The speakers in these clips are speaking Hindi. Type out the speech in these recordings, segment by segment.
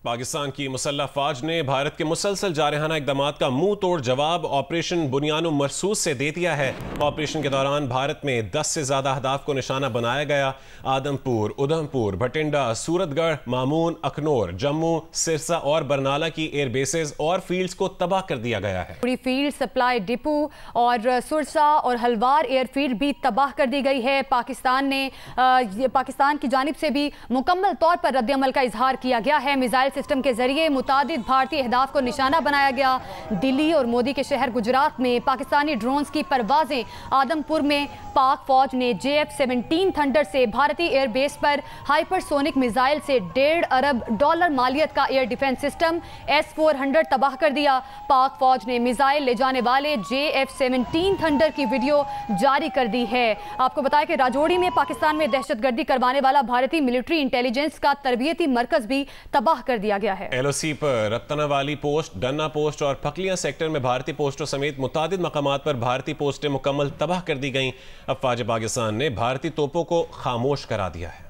पाकिस्तान की मुसल्लह फ़ौज ने भारत के मुसलसल जारहाना इक़दामात का मुंह तोड़ जवाब ऑपरेशन बुनियानो मरसूस से दे दिया है। ऑपरेशन के दौरान भारत में 10 से ज़्यादा अहदाफ को निशाना बनाया गया। आदमपुर, उधमपुर, भटिंडा, सूरतगढ़, मामून, अखनौर, जम्मू, सिरसा और बरनाला की एयर बेसेस और फील्ड्स को तबाह कर दिया गया है। पूरी फील्ड, सप्लाई डिपो और सुरसा और हलवार एयरफील्ड भी तबाह कर दी गई है। पाकिस्तान की जानिब से भी मुकम्मल तौर पर रद्द-ए-अमल का इजहार किया गया है। मिसाइल सिस्टम के जरिए मुतादिद भारतीय अहदाफ को निशाना बनाया गया। दिल्ली और मोदी के शहर गुजरात में पाकिस्तानी ड्रोन्स की परवाजें। आदमपुर में पाक फौज ने JF-17 थंडर से भारतीय एयरबेस पर हाइपरसोनिक मिसाइल से $1.5 अरब मालियत का एयर डिफेंस सिस्टम S-400 तबाह कर दिया। पाक फौज ने मिसाइल ले जाने वाले JF-17 थंडर की वीडियो जारी कर दी है। आपको बताया कि राजौरी में पाकिस्तान में दहशतगर्दी करवाने वाला भारतीय मिलिट्री इंटेलिजेंस का तरबियती मरकज भी तबाह कर दिया गया है। LOC पर रत्तनावाली पोस्ट, डन्ना पोस्ट और फकलियां सेक्टर में भारतीय पोस्टों समेत मुतादिद मकामात पर भारतीय पोस्टें मुकम्मल तबाह कर दी गईं। अफवाज पाकिस्तान ने भारतीय तोपों को खामोश करा दिया है।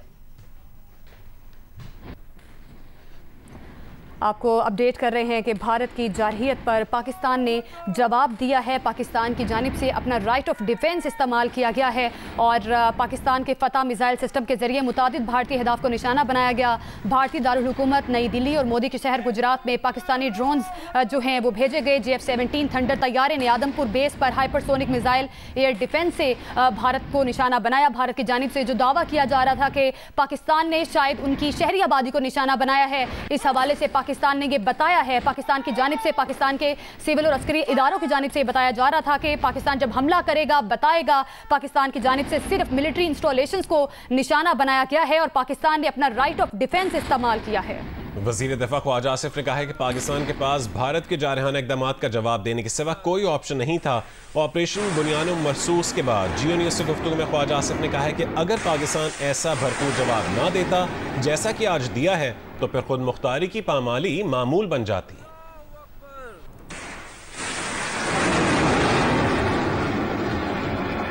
आपको अपडेट कर रहे हैं कि भारत की जारहियत पर पाकिस्तान ने जवाब दिया है। पाकिस्तान की जानिब से अपना राइट ऑफ डिफेंस इस्तेमाल किया गया है और पाकिस्तान के फतह मिसाइल सिस्टम के जरिए मुतादिद भारतीय अहदाफ को निशाना बनाया गया। भारतीय दारुल हुकूमत नई दिल्ली और मोदी के शहर गुजरात में पाकिस्तानी ड्रोन्स जो हैं वो भेजे गए। JF-17 थंडर तैयारे ने आदमपुर बेस पर हाइपरसोनिक मिसाइल एयर डिफेंस से भारत को निशाना बनाया। भारत की जानिब से जो दावा किया जा रहा था कि पाकिस्तान ने शायद उनकी शहरी आबादी को निशाना बनाया है, इस हवाले से पाकिस्तान ने ये बताया है। पाकिस्तान की जानिब से, पाकिस्तान के सिविल और अस्करी इदारों की जानिब से बताया जा रहा था कि पाकिस्तान जब हमला करेगा बताएगा। पाकिस्तान की जानिब से सिर्फ मिलिट्री इंस्टॉलेशंस को निशाना बनाया गया है और पाकिस्तान ने अपना राइट ऑफ डिफेंस इस्तेमाल किया है। वज़ीर दिफा ख्वाजा आसिफ ने कहा है कि पाकिस्तान के पास भारत के जारहाना इक़दामात का जवाब देने के सिवा कोई ऑप्शन नहीं था। ऑपरेशन बुनियानो मरसूस के बाद जियो न्यूज़ से गुफ्तगू में ख्वाजा आसिफ ने कहा है कि अगर पाकिस्तान ऐसा भरपूर जवाब ना देता जैसा कि आज दिया है तो फिर खुद मुख्तारी की पामाली मामूल बन जाती।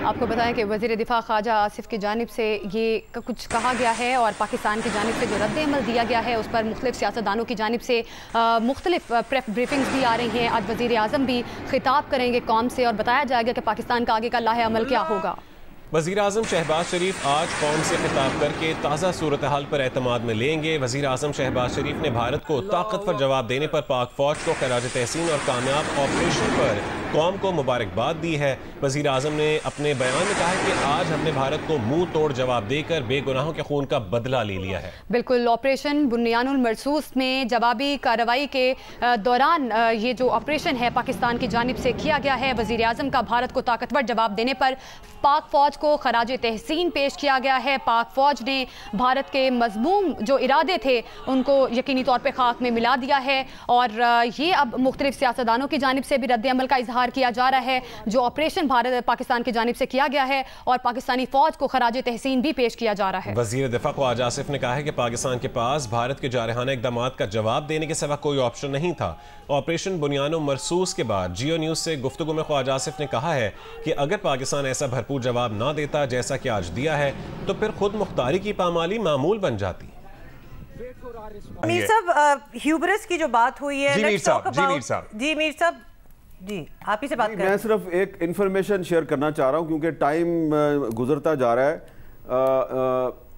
आपको बताएं कि वज़ीर दिफा ख्वाजा आसिफ की जानिब से ये कुछ कहा गया है और पाकिस्तान की जानिब से जो रद्द-ए-अमल दिया गया है उस पर मुख्तलिफ सियासतदानों की जानिब से मुख्तलिफ प्रेस ब्रीफिंग्स भी आ रही हैं। आज वज़ीर आज़म भी खिताब करेंगे कौम से और बताया जाएगा कि पाकिस्तान का आगे का लाहे-अमल क्या होगा। वज़ीर आज़म शहबाज शरीफ आज कौम से खिताब करके ताज़ा सूरत हाल पर एतमाद में लेंगे। वज़ीर आज़म शहबाज शरीफ ने भारत को ताकतवर जवाब देने पर पाक फौज को खराज तहसीन और कामयाब ऑपरेशन पर कौम को मुबारकबाद दी है। वज़ीर आज़म ने अपने बयान में कहा है कि आज हमने भारत को मुंह तोड़ जवाब देकर बेगुनाहों के खून का बदला ले लिया है। बिल्कुल, ऑपरेशन बुनियानुल मरसूस में जवाबी कार्रवाई के दौरान ये जो ऑपरेशन है पाकिस्तान की जानिब से किया गया है। वज़ीर आज़म का भारत को ताकतवर जवाब देने पर पाक फौज को खराज तहसीन पेश किया गया है। पाक फौज ने भारत के मज़मूम जो इरादे थे उनको यकीनी तौर पर खाक में मिला दिया है और ये अब मुख्तलिफ सियासतदानों की जानिब से भी रद्द-ए-अमल का इजहार किया जा रहा है। जो ऑपरेशन भारत पाकिस्तान की जानिब से किया गया है और पाकिस्तानी फौज को खराज तहसीन भी पेश किया जा रहा है। वज़ीर दिफा ख्वाजा आसिफ ने कहा है कि पाकिस्तान के पास भारत के जारहाना इक़दामात का जवाब देने के सिवा कोई ऑप्शन नहीं था। ऑपरेशन बुनियानो मरसूस के बाद जियो न्यूज़ से गुफ्तगू में ख्वाजा आसिफ ने कहा है कि अगर पाकिस्तान ऐसा भरपूर जवाब ना देता जैसा कि आज दिया है तो फिर खुद मुख्तारी की पामाली मामूल बन जाती। मीर साहब, ह्यूबरस की जो बात हुई है, जी मीर साहब जी आप ही से बात करें। मैं सिर्फ एक इंफॉर्मेशन शेयर करना चाह रहा हूं क्योंकि टाइम गुजरता जा रहा है।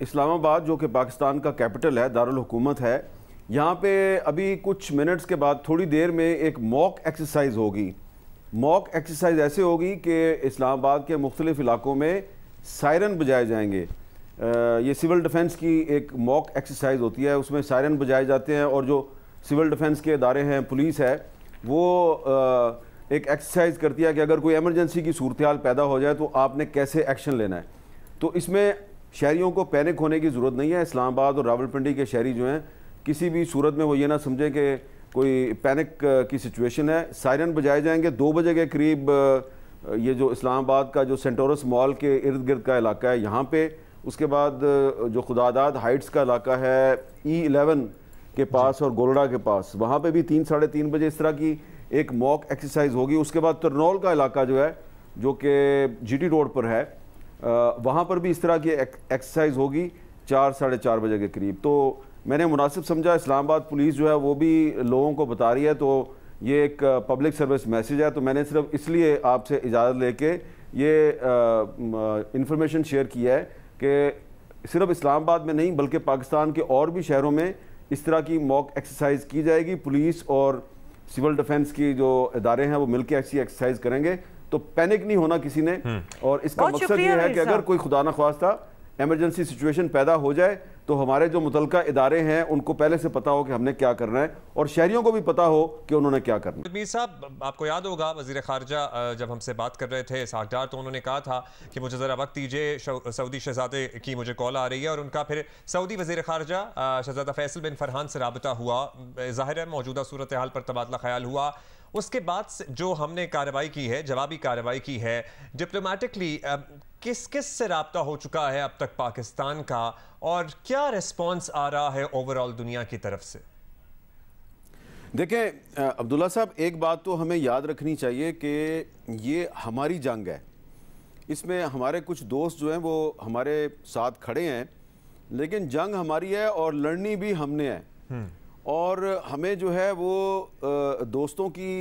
इस्लामाबाद जो कि पाकिस्तान का कैपिटल है, दारुल हुकूमत है, यहाँ पे अभी कुछ मिनट्स के बाद थोड़ी देर में एक मॉक एक्सरसाइज होगी। मॉक एक्सरसाइज ऐसे होगी कि इस्लामाबाद के मुख्तलिफ इलाकों में सायरन बजाए जाएंगे। ये सिविल डिफेंस की एक मॉक एक्सरसाइज होती है, उसमें सायरन बजाए जाते हैं और जो सिविल डिफेंस के इदारे हैं, पुलिस है, वो एक एक्सरसाइज करती है कि अगर कोई एमरजेंसी की सूरत हाल पैदा हो जाए तो आपने कैसे एक्शन लेना है। तो इसमें शहरियों को पैनिक होने की ज़रूरत नहीं है। इस्लामाबाद और रावलपिंडी के शहरी जो हैं किसी भी सूरत में वो ये ना समझें कि कोई पैनिक की सिचुएशन है। सायरन बजाए जाएंगे 2 बजे के करीब। ये जो इस्लामाबाद का जो सेंटोरस मॉल के इर्द गिर्द का इलाका है यहाँ पे, उसके बाद जो खुदादाद हाइट्स का इलाका है E11 के पास और गोलड़ा के पास, वहाँ पे भी 3 साढ़े 3 बजे इस तरह की एक मॉक एक्सरसाइज होगी। उसके बाद तरनौल का इलाका जो है जो कि GT रोड पर है, वहाँ पर भी इस तरह की एक्सरसाइज होगी 4 साढ़े 4 बजे के करीब। तो मैंने मुनासिब समझा। इस्लामाबाद पुलिस जो है वो भी लोगों को बता रही है, तो ये एक पब्लिक सर्विस मैसेज है। तो मैंने सिर्फ इसलिए आपसे इजाज़त लेके ये इंफॉर्मेशन शेयर किया है कि सिर्फ इस्लामाबाद में नहीं बल्कि पाकिस्तान के और भी शहरों में इस तरह की मॉक एक्सरसाइज की जाएगी। पुलिस और सिविल डिफेंस की जो इदारे हैं वो मिलकर ऐसी एक्सरसाइज करेंगे। तो पैनिक नहीं होना किसी ने, और इसका मकसद ये है कि अगर कोई खुदा न ख्वास्ता एमरजेंसी सिचुएशन पैदा हो जाए तो हमारे जो मुतलका इदारे हैं उनको पहले से पता हो कि हमने क्या करना है, और शहरियों को भी पता हो कि उन्होंने क्या करना है। मीर साहब, आपको याद होगा वज़ीर ख़ारजा जब हमसे बात कर रहे थे इसहाक डार, तो उन्होंने कहा था कि मुझे ज़रा वक्त दीजिए, सऊदी शहज़ादे की मुझे कॉल आ रही है, और उनका फिर सऊदी वज़ीर ख़ारजा शहज़ादा फैसल बिन फरहान से रबता हुआ। ज़ाहिर है मौजूदा सूरत हाल पर तबादला ख्याल हुआ। उसके बाद जो हमने कार्रवाई की है, जवाबी कार्रवाई की है डिप्लोमेटिकली, किस किस से रब्ता हो चुका है अब तक पाकिस्तान का, और क्या रिस्पॉन्स आ रहा है ओवरऑल दुनिया की तरफ से? देखें अब्दुल्ला साहब, एक बात तो हमें याद रखनी चाहिए कि ये हमारी जंग है। इसमें हमारे कुछ दोस्त जो हैं वो हमारे साथ खड़े हैं, लेकिन जंग हमारी है और लड़नी भी हमने है। और हमें जो है वो दोस्तों की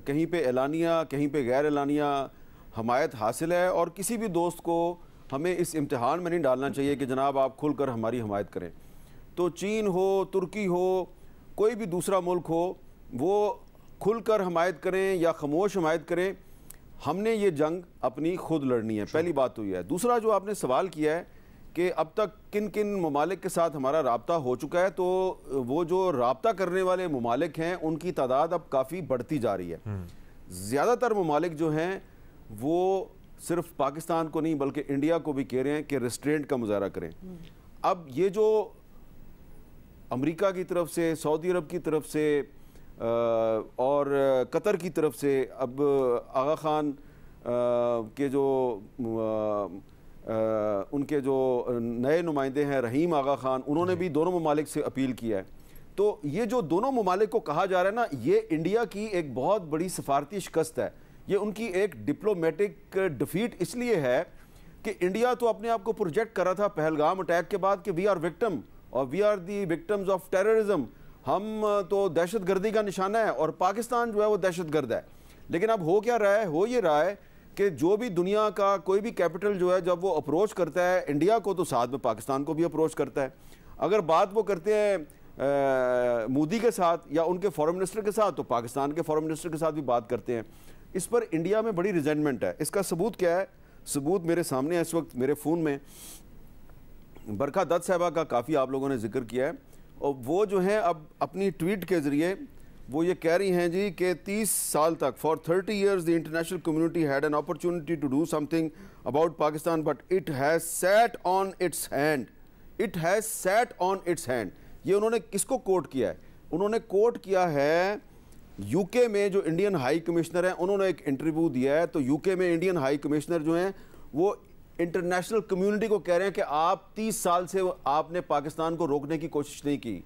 कहीं पे एलानिया कहीं पे गैर एलानिया हमायत हासिल है, और किसी भी दोस्त को हमें इस इम्तिहान में नहीं डालना चाहिए कि जनाब आप खुलकर हमारी हमायत करें। तो चीन हो, तुर्की हो, कोई भी दूसरा मुल्क हो, वो खुलकर हमायत करें या खामोश हमायत करें, हमने ये जंग अपनी खुद लड़नी है। पहली बात तो यह है। दूसरा जो आपने सवाल किया है कि अब तक किन किन ममालिक के साथ हमारा राब्ता हो चुका है, तो वो जो राब्ता करने वाले ममालिक हैं उनकी तादाद अब काफ़ी बढ़ती जा रही है। ज़्यादातर ममालिक जो हैं वो सिर्फ पाकिस्तान को नहीं बल्कि इंडिया को भी कह रहे हैं कि रेस्ट्रेंट का मुजाहरा करें। अब ये जो अमेरिका की तरफ से, सऊदी अरब की तरफ से और कतर की तरफ से, अब आगा खान के जो उनके जो नए नुमाइंदे हैं रहीम आगा खान, उन्होंने भी दोनों ममालिक से अपील किया है। तो ये जो दोनों ममालिक को कहा जा रहा है ना, ये इंडिया की एक बहुत बड़ी सफारती शिकस्त है। ये उनकी एक डिप्लोमेटिक डिफीट इसलिए है कि इंडिया तो अपने आप को प्रोजेक्ट कर रहा था पहलगाम अटैक के बाद कि वी आर विक्टिम और we are the victims of terrorism, हम तो दहशत गर्दी का निशाना है और पाकिस्तान जो है वो दहशत गर्द है। लेकिन अब हो क्या रहा है? हो ये रहा है कि जो भी दुनिया का कोई भी कैपिटल जो है जब वो अप्रोच करता है इंडिया को, तो साथ में पाकिस्तान को भी अप्रोच करता है। अगर बात वो करते हैं मोदी के साथ या उनके फॉरेन मिनिस्टर के साथ, तो पाकिस्तान के फॉरेन मिनिस्टर के साथ भी बात करते हैं। इस पर इंडिया में बड़ी रिजेंटमेंट है। इसका सबूत क्या है? सबूत मेरे सामने है इस वक्त मेरे फ़ोन में। बरखा दत्त साहबा का काफ़ी आप लोगों ने जिक्र किया है, और वो जो है अब अपनी ट्वीट के ज़रिए वो ये कह रही हैं जी कि 30 साल तक, for 30 years the international community had an opportunity to do something about Pakistan but it has sat on its hand. It has sat on its hand. ये उन्होंने किसको कोट किया है? उन्होंने कोट किया है यूके में जो इंडियन हाई कमिश्नर हैं, उन्होंने एक इंटरव्यू दिया है। तो यूके में इंडियन हाई कमिश्नर जो हैं वो इंटरनेशनल कम्युनिटी को कह रहे हैं कि आप 30 साल से आपने पाकिस्तान को रोकने की कोशिश नहीं की।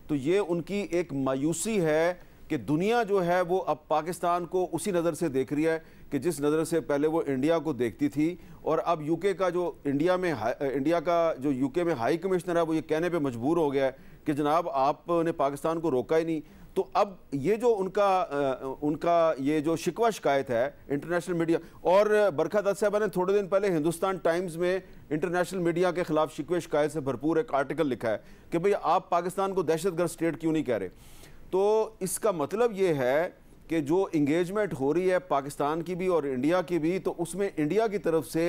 तो ये उनकी एक मायूसी है कि दुनिया जो है वो अब पाकिस्तान को उसी नज़र से देख रही है कि जिस नज़र से पहले वो इंडिया को देखती थी। और अब यूके का जो इंडिया का जो यूके में हाई कमिश्नर है वो ये कहने पे मजबूर हो गया है कि जनाब आपने पाकिस्तान को रोका ही नहीं। तो अब ये जो उनका ये जो शिकवा शिकायत है इंटरनेशनल मीडिया, और बरखा दत्त साहबा ने थोड़े दिन पहले हिंदुस्तान टाइम्स में इंटरनेशनल मीडिया के खिलाफ शिकवे शिकायत से भरपूर एक आर्टिकल लिखा है कि भाई आप पाकिस्तान को दहशतगर्द स्टेट क्यों नहीं कह रहे। तो इसका मतलब ये है कि जो इंगेजमेंट हो रही है पाकिस्तान की भी और इंडिया की भी, तो उसमें इंडिया की तरफ से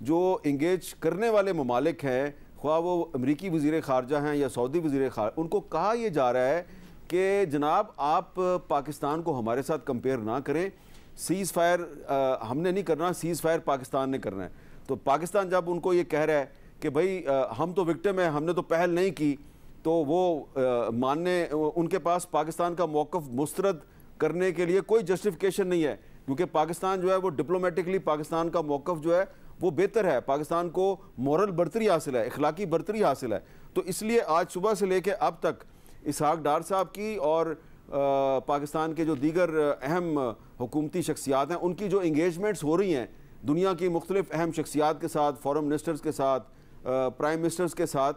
जो इंगेज करने वाले ममालिक हैं, ख्वाह वो अमरीकी वज़ीर ख़ारजा हैं या सऊदी वज़ीर ख़ारजा, उनको कहा यह जा रहा है कि जनाब आप पाकिस्तान को हमारे साथ कंपेयर ना करें, सीज़ फायर हमने नहीं करना, सीज़ फायर पाकिस्तान ने करना है। तो पाकिस्तान जब उनको ये कह रहा है कि भाई हम तो विक्टिम है, हमने तो पहल नहीं की, तो वो मानने उनके पास पाकिस्तान का मौक़िफ़ मुस्तरद करने के लिए कोई जस्टिफिकेशन नहीं है, क्योंकि पाकिस्तान जो है वो डिप्लोमेटिकली पाकिस्तान का मौक़िफ़ जो है वो बेहतर है, पाकिस्तान को मॉरल बर्तरी हासिल है, इखलाकी बर्तरी हासिल है। तो इसलिए आज सुबह से लेकर अब तक इसहाक डार साहब की और पाकिस्तान के जो दीगर अहम हुकूमती शख्सियात हैं उनकी जो इंगेजमेंट्स हो रही हैं दुनिया की मुख्तलिफ अहम शख्सियात के साथ, फॉरेन मिनिस्टर्स के साथ, प्राइम मिनिस्टर्स के साथ,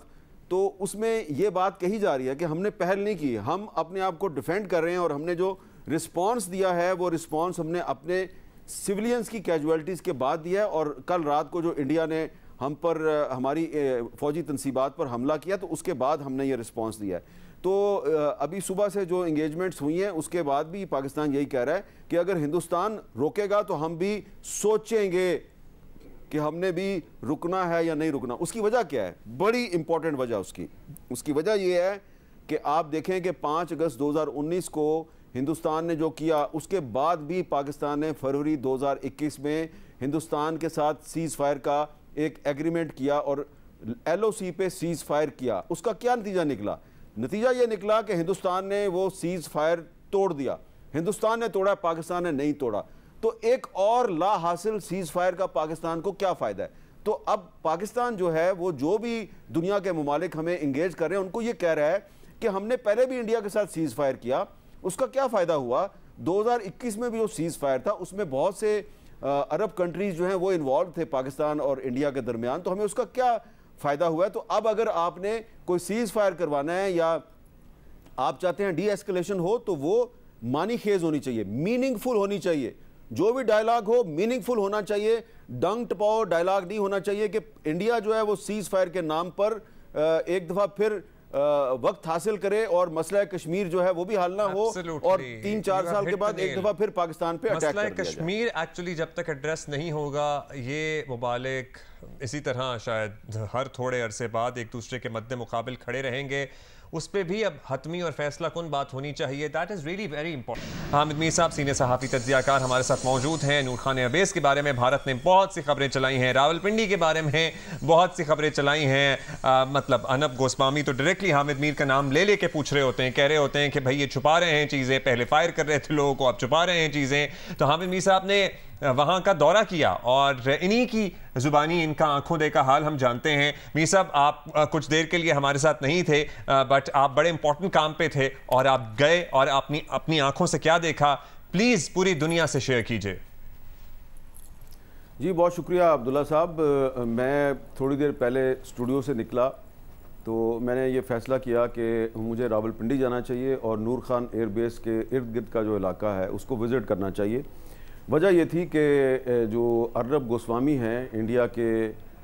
तो उसमें ये बात कही जा रही है कि हमने पहल नहीं की, हम अपने आप को डिफेंड कर रहे हैं और हमने जो रिस्पांस दिया है वो रिस्पांस हमने अपने सिविलियंस की कैजुअलिटीज़ के बाद दिया है। और कल रात को जो इंडिया ने हम पर हमारी फ़ौजी तनसीबात पर हमला किया तो उसके बाद हमने ये रिस्पांस दिया है। तो अभी सुबह से जो इंगेजमेंट्स हुई हैं उसके बाद भी पाकिस्तान यही कह रहा है कि अगर हिंदुस्तान रोकेगा तो हम भी सोचेंगे कि हमने भी रुकना है या नहीं रुकना। उसकी वजह क्या है? बड़ी इंपॉर्टेंट वजह उसकी वजह यह है कि आप देखें कि 5 अगस्त 2019 को हिंदुस्तान ने जो किया, उसके बाद भी पाकिस्तान ने फरवरी 2021 में हिंदुस्तान के साथ सीज़ फायर का एक एग्रीमेंट किया और LOC पे सीज़ फायर किया। उसका क्या नतीजा निकला? नतीजा ये निकला कि हिंदुस्तान ने वो सीज़ फायर तोड़ दिया। हिंदुस्तान ने तोड़ा, पाकिस्तान ने नहीं तोड़ा। तो एक और ला हासिल सीज़ फायर का पाकिस्तान को क्या फ़ायदा है? तो अब पाकिस्तान जो है वो जो भी दुनिया के ममालिक हमें इंगेज कर रहे हैं उनको ये कह रहा है कि हमने पहले भी इंडिया के साथ सीज़ फायर किया, उसका क्या फ़ायदा हुआ? 2021 में भी जो सीज़ फायर था उसमें बहुत से अरब कंट्रीज़ जो हैं वो इन्वॉल्व थे पाकिस्तान और इंडिया के दरमियान, तो हमें उसका क्या फ़ायदा हुआ है? तो अब अगर आपने कोई सीज़ फायर करवाना है या आप चाहते हैं डी एस्केलेशन हो तो वो मानी खेज होनी चाहिए, मीनिंगफुल होनी चाहिए। जो भी डायलॉग हो मीनिंगफुल होना चाहिए, डंग टपाओ डायलॉग नहीं होना चाहिए कि इंडिया जो है वो सीज़ फायर के नाम पर एक दफ़ा फिर वक्त हासिल करे और मसला कश्मीर जो है वो भी हल ना हो और 3-4 साल के बाद एक दफ़ा फिर पाकिस्तान पे अटैक कर दिया जाए। कश्मीर एक्चुअली जब तक एड्रेस नहीं होगा, ये मुबालिक इसी तरह शायद हर थोड़े अरसे बाद एक दूसरे के मद्दे मुकाबिल खड़े रहेंगे। उस पर भी अब हतमी और फैसला कुन बात होनी चाहिए। That is really very important. Hamid Mir साहब सीनियर सहाफ़ी तज्ज़ियाकार हमारे साथ मौजूद हैं। नूर खान अवैस के बारे में भारत ने बहुत सी खबरें चलाई हैं, रावलपिंडी के बारे में बहुत सी खबरें चलाई हैं। मतलब अर्नब गोस्वामी तो डायरेक्टली हामिद मीर का नाम ले लेके पूछ रहे होते हैं, कह रहे होते हैं कि भाई ये छुपा रहे हैं चीज़ें, पहले फायर कर रहे थे लोगों को, अब छुपा रहे हैं चीज़ें। तो हामिद मीर साहब ने वहाँ का दौरा किया और इन्हीं की जुबानी इनका आंखों देखा हाल हम जानते हैं। मीर साहब आप कुछ देर के लिए हमारे साथ नहीं थे, बट आप बड़े इंपॉर्टेंट काम पे थे और आप गए और अपनी आंखों से क्या देखा, प्लीज़ पूरी दुनिया से शेयर कीजिए। जी बहुत शुक्रिया अब्दुल्ला साहब। मैं थोड़ी देर पहले स्टूडियो से निकला तो मैंने ये फ़ैसला किया कि मुझे रावलपिंडी जाना चाहिए और नूर खान एयरबेस के इर्द गिर्द का जो इलाका है उसको विज़िट करना चाहिए। वजह ये थी कि जो अर्नब गोस्वामी हैं, इंडिया के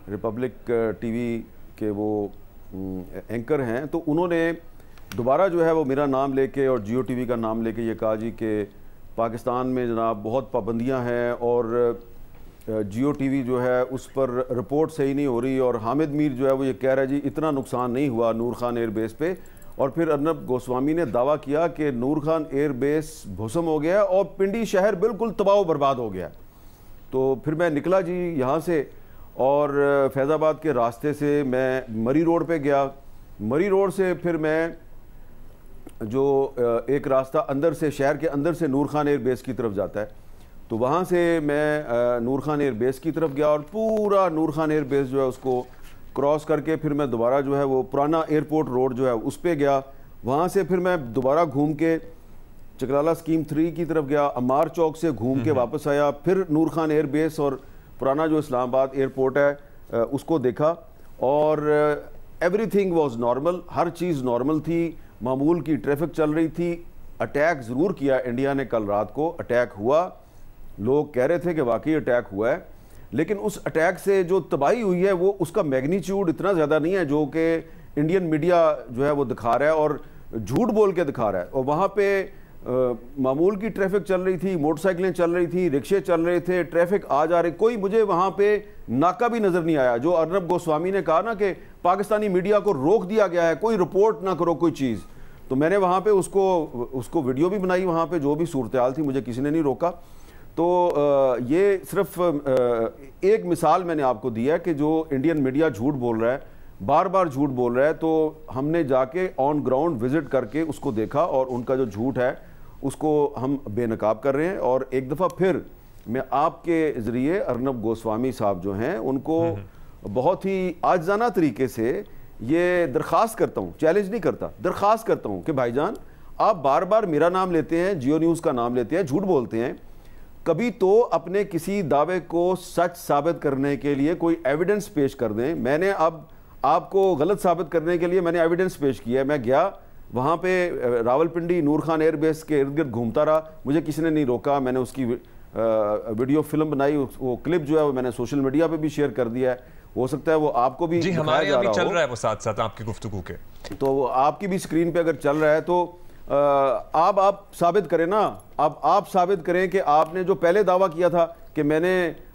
रिपब्लिक टीवी के वो एंकर हैं, तो उन्होंने दोबारा जो है वो मेरा नाम लेके और जियो टीवी का नाम लेके ये कहा जी कि पाकिस्तान में जनाब बहुत पाबंदियां हैं और जियो टीवी जो है उस पर रिपोर्ट सही नहीं हो रही और हामिद मीर जो है वो ये कह रहा है जी इतना नुकसान नहीं हुआ नूर खान एयरबेस पे। और फिर अर्नब गोस्वामी ने दावा किया कि नूर खान एयरबेस भस्म हो गया और पिंडी शहर बिल्कुल तबाह बर्बाद हो गया। तो फिर मैं निकला जी यहाँ से और फैज़ाबाद के रास्ते से मैं मरी रोड पे गया। मरी रोड से फिर मैं जो एक रास्ता अंदर से, शहर के अंदर से नूर खान एयरबेस की तरफ जाता है, तो वहाँ से मैं नूर खान एयरबेस की तरफ गया और पूरा नूर खान एयरबेस जो है उसको क्रॉस करके फिर मैं दोबारा जो है वो पुराना एयरपोर्ट रोड जो है उस पर गया। वहाँ से फिर मैं दोबारा घूम के चकराला स्कीम 3 की तरफ गया, अमार चौक से घूम के वापस आया, फिर नूर खान एयरबेस और पुराना जो इस्लामाबाद एयरपोर्ट है उसको देखा और everything was normal, her cheese normal थी, मामूल की ट्रैफिक चल रही थी। अटैक ज़रूर किया इंडिया ने, कल रात को अटैक हुआ, लोग कह रहे थे कि वाकई अटैक हुआ है, लेकिन उस अटैक से जो तबाही हुई है वो उसका मैग्नीट्यूड इतना ज़्यादा नहीं है जो कि इंडियन मीडिया जो है वो दिखा रहा है और झूठ बोल के दिखा रहा है। और वहाँ पे मामूल की ट्रैफिक चल रही थी, मोटरसाइकिलें चल रही थी, रिक्शे चल रहे थे, ट्रैफिक आ जा रही, कोई मुझे वहाँ पे नाका भी नज़र नहीं आया। जो अर्नब गोस्वामी ने कहा ना कि पाकिस्तानी मीडिया को रोक दिया गया है, कोई रिपोर्ट ना करो कोई चीज़, तो मैंने वहाँ पे उसको वीडियो भी बनाई, वहाँ पे जो भी सूरत हाल थी, मुझे किसी ने नहीं रोका। तो ये सिर्फ एक मिसाल मैंने आपको दिया है कि जो इंडियन मीडिया झूठ बोल रहा है, बार बार झूठ बोल रहा है, तो हमने जाके ऑन ग्राउंड विजिट करके उसको देखा और उनका जो झूठ है उसको हम बेनकाब कर रहे हैं। और एक दफ़ा फिर मैं आपके ज़रिए अर्नब गोस्वामी साहब जो हैं उनको बहुत ही आजाना तरीके से ये दरख्वास्त करता हूँ, चैलेंज नहीं करता, दरख्वास्त करता हूँ कि भाईजान आप बार बार मेरा नाम लेते हैं, जियो न्यूज़ का नाम लेते हैं, झूठ बोलते हैं, कभी तो अपने किसी दावे को सच साबित करने के लिए कोई एविडेंस पेश कर दें। मैंने अब आपको गलत साबित करने के लिए मैंने एविडेंस पेश किया है। मैं गया वहाँ पे रावलपिंडी नूर खान एयरबेस के इर्द गिर्द घूमता रहा, मुझे किसी ने नहीं रोका। मैंने उसकी वीडियो फिल्म बनाई, वो क्लिप जो है वो मैंने सोशल मीडिया पे भी शेयर कर दिया है। हो सकता है वो आपको भी जी, हमारे यहाँ भी चल रहा है वो साथ साथ आपकी गुफ्तगू के, तो आपकी भी स्क्रीन पे अगर चल रहा है तो आप साबित करें ना। आप साबित करें कि आपने जो पहले दावा किया था कि मैंने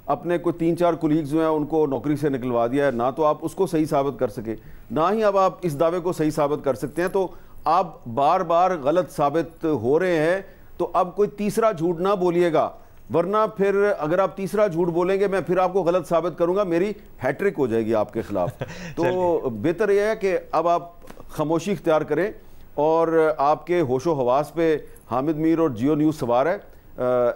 अपने कोई 3-4 कुलीग्स जो हैं उनको नौकरी से निकलवा दिया है, ना तो आप उसको सही साबित कर सके, ना ही अब आप इस दावे को सही साबित कर सकते हैं। तो आप बार बार गलत साबित हो रहे हैं, तो अब कोई तीसरा झूठ ना बोलिएगा, वरना फिर अगर आप तीसरा झूठ बोलेंगे मैं फिर आपको गलत साबित करूंगा, मेरी हैट्रिक हो जाएगी आपके खिलाफ। तो बेहतर यह है कि अब आप खामोशी इख्तियार करें और आपके होशो हवास पे हामिद मीर और जियो न्यूज़ सवार है,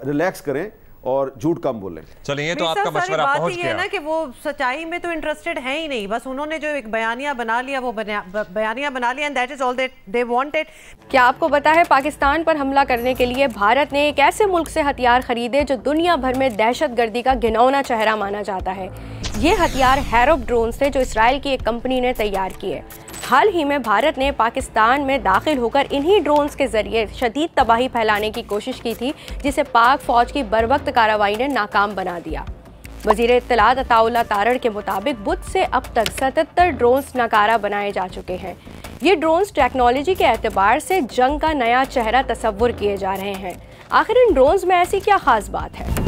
रिलैक्स करें और झूठ कम बोलें। चलिए, ये तो आपका मशवरा पहुंच गया ना कि वो सच्चाई में तो इंटरेस्टेड है ही नहीं, बस उन्होंने जो एक बयानिया बना लिया वो बयानिया बना लिया, and that is all they wanted. क्या आपको पता है पाकिस्तान पर हमला करने के लिए भारत ने एक ऐसे मुल्क से हथियार खरीदे जो दुनिया भर में दहशतगर्दी का घिनौना चेहरा माना जाता है। ये हथियार हैरोप ड्रोन थे जो इसराइल की एक कंपनी ने तैयार किए। हाल ही में भारत ने पाकिस्तान में दाखिल होकर इन्हीं ड्रोन्स के जरिए शदीद तबाही फैलाने की कोशिश की थी, जिसे पाक फौज की बरवक्त कार्रवाई ने नाकाम बना दिया। वजीर इत्तलात अताउल्लाह तारड़ के मुताबिक बुध से अब तक 77 ड्रोन्स नाकारा बनाए जा चुके हैं। ये ड्रोन्स टेक्नोलॉजी के एतबार से जंग का नया चेहरा तस्वुर किए जा रहे हैं। आखिर इन ड्रोन्स में ऐसी क्या खास बात है?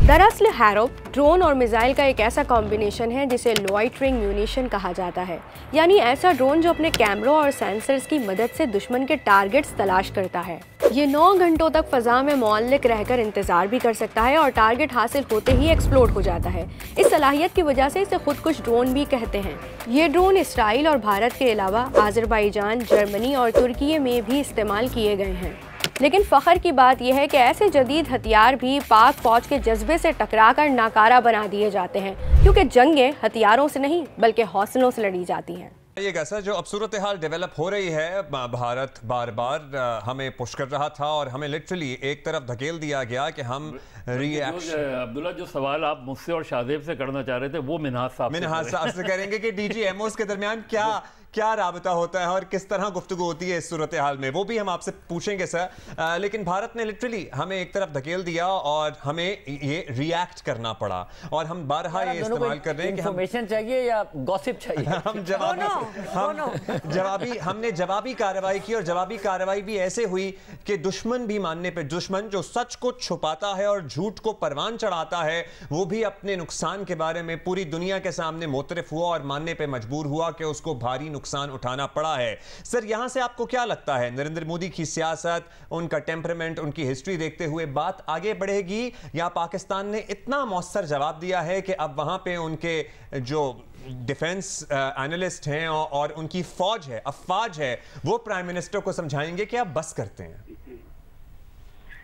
दरअसल हैरोप ड्रोन और मिसाइल का एक ऐसा कॉम्बिनेशन है जिसे लॉइटरिंग म्यूनिशन कहा जाता है, यानी ऐसा ड्रोन जो अपने कैमरों और सेंसर्स की मदद से दुश्मन के टारगेट्स तलाश करता है। ये 9 घंटों तक फ़ज़ा में मुअल्लिक रहकर इंतज़ार भी कर सकता है और टारगेट हासिल होते ही एक्सप्लोड हो जाता है। इस सलाहियत की वजह से इसे खुदकुश ड्रोन भी कहते हैं। ये ड्रोन इसराइल और भारत के अलावा आज़रबाईजान, जर्मनी और तुर्की में भी इस्तेमाल किए गए हैं। लेकिन फ़ख्र की बात यह है कि ऐसे जदीद हथियार भी पाक फ़ौज के जज्बे से टकराकर नाकारा बना दिए जाते हैं, क्योंकि जंगें हथियारों से नहीं बल्कि हौसलों से लड़ी जाती हैं। ये कैसा जो अब सूरत हाल डेवलप हो रही है, भारत बार बार हमें पुश कर रहा था और हमें लिटरली एक तरफ धकेल दिया गया कि हम रिएक्शन। अब्दुल्ला, जो सवाल आप मुझसे और शादेब से करना चाह रहे थे वो मिनहाज साहब से करेंगे कि डीजीएमओस के दरमियान क्या राबता होता है और किस तरह गुफ्तगू होती है इस सूरत हाल में, वो भी हम आपसे पूछेंगे सर। लेकिन भारत ने लिटरली हमें एक तरफ धकेल दिया और हमें ये रिएक्ट करना पड़ा और हम बारहा ये इस्तेमाल कर रहे हैं कि इन्फॉर्मेशन चाहिए या गॉसिप चाहिए। हमने जवाबी कार्रवाई की और जवाबी कार्रवाई भी ऐसे हुई कि दुश्मन भी मानने पे, दुश्मन जो सच को छुपाता है और झूठ को परवान चढ़ाता है, वो भी अपने नुकसान के बारे में पूरी दुनिया के सामने मोतरफ हुआ और मानने पे मजबूर हुआ कि उसको भारी नुकसान उठाना पड़ा है। सर, यहां से आपको क्या लगता है, नरेंद्र मोदी की सियासत, उनका टेम्परामेंट, उनकी हिस्ट्री देखते हुए बात आगे बढ़ेगी या पाकिस्तान ने इतना मौसर जवाब दिया है कि अब वहां पे उनके जो डिफेंस एनालिस्ट हैं और उनकी फौज है, अफवाज है, वो प्राइम मिनिस्टर को समझाएंगे कि आप बस करते हैं?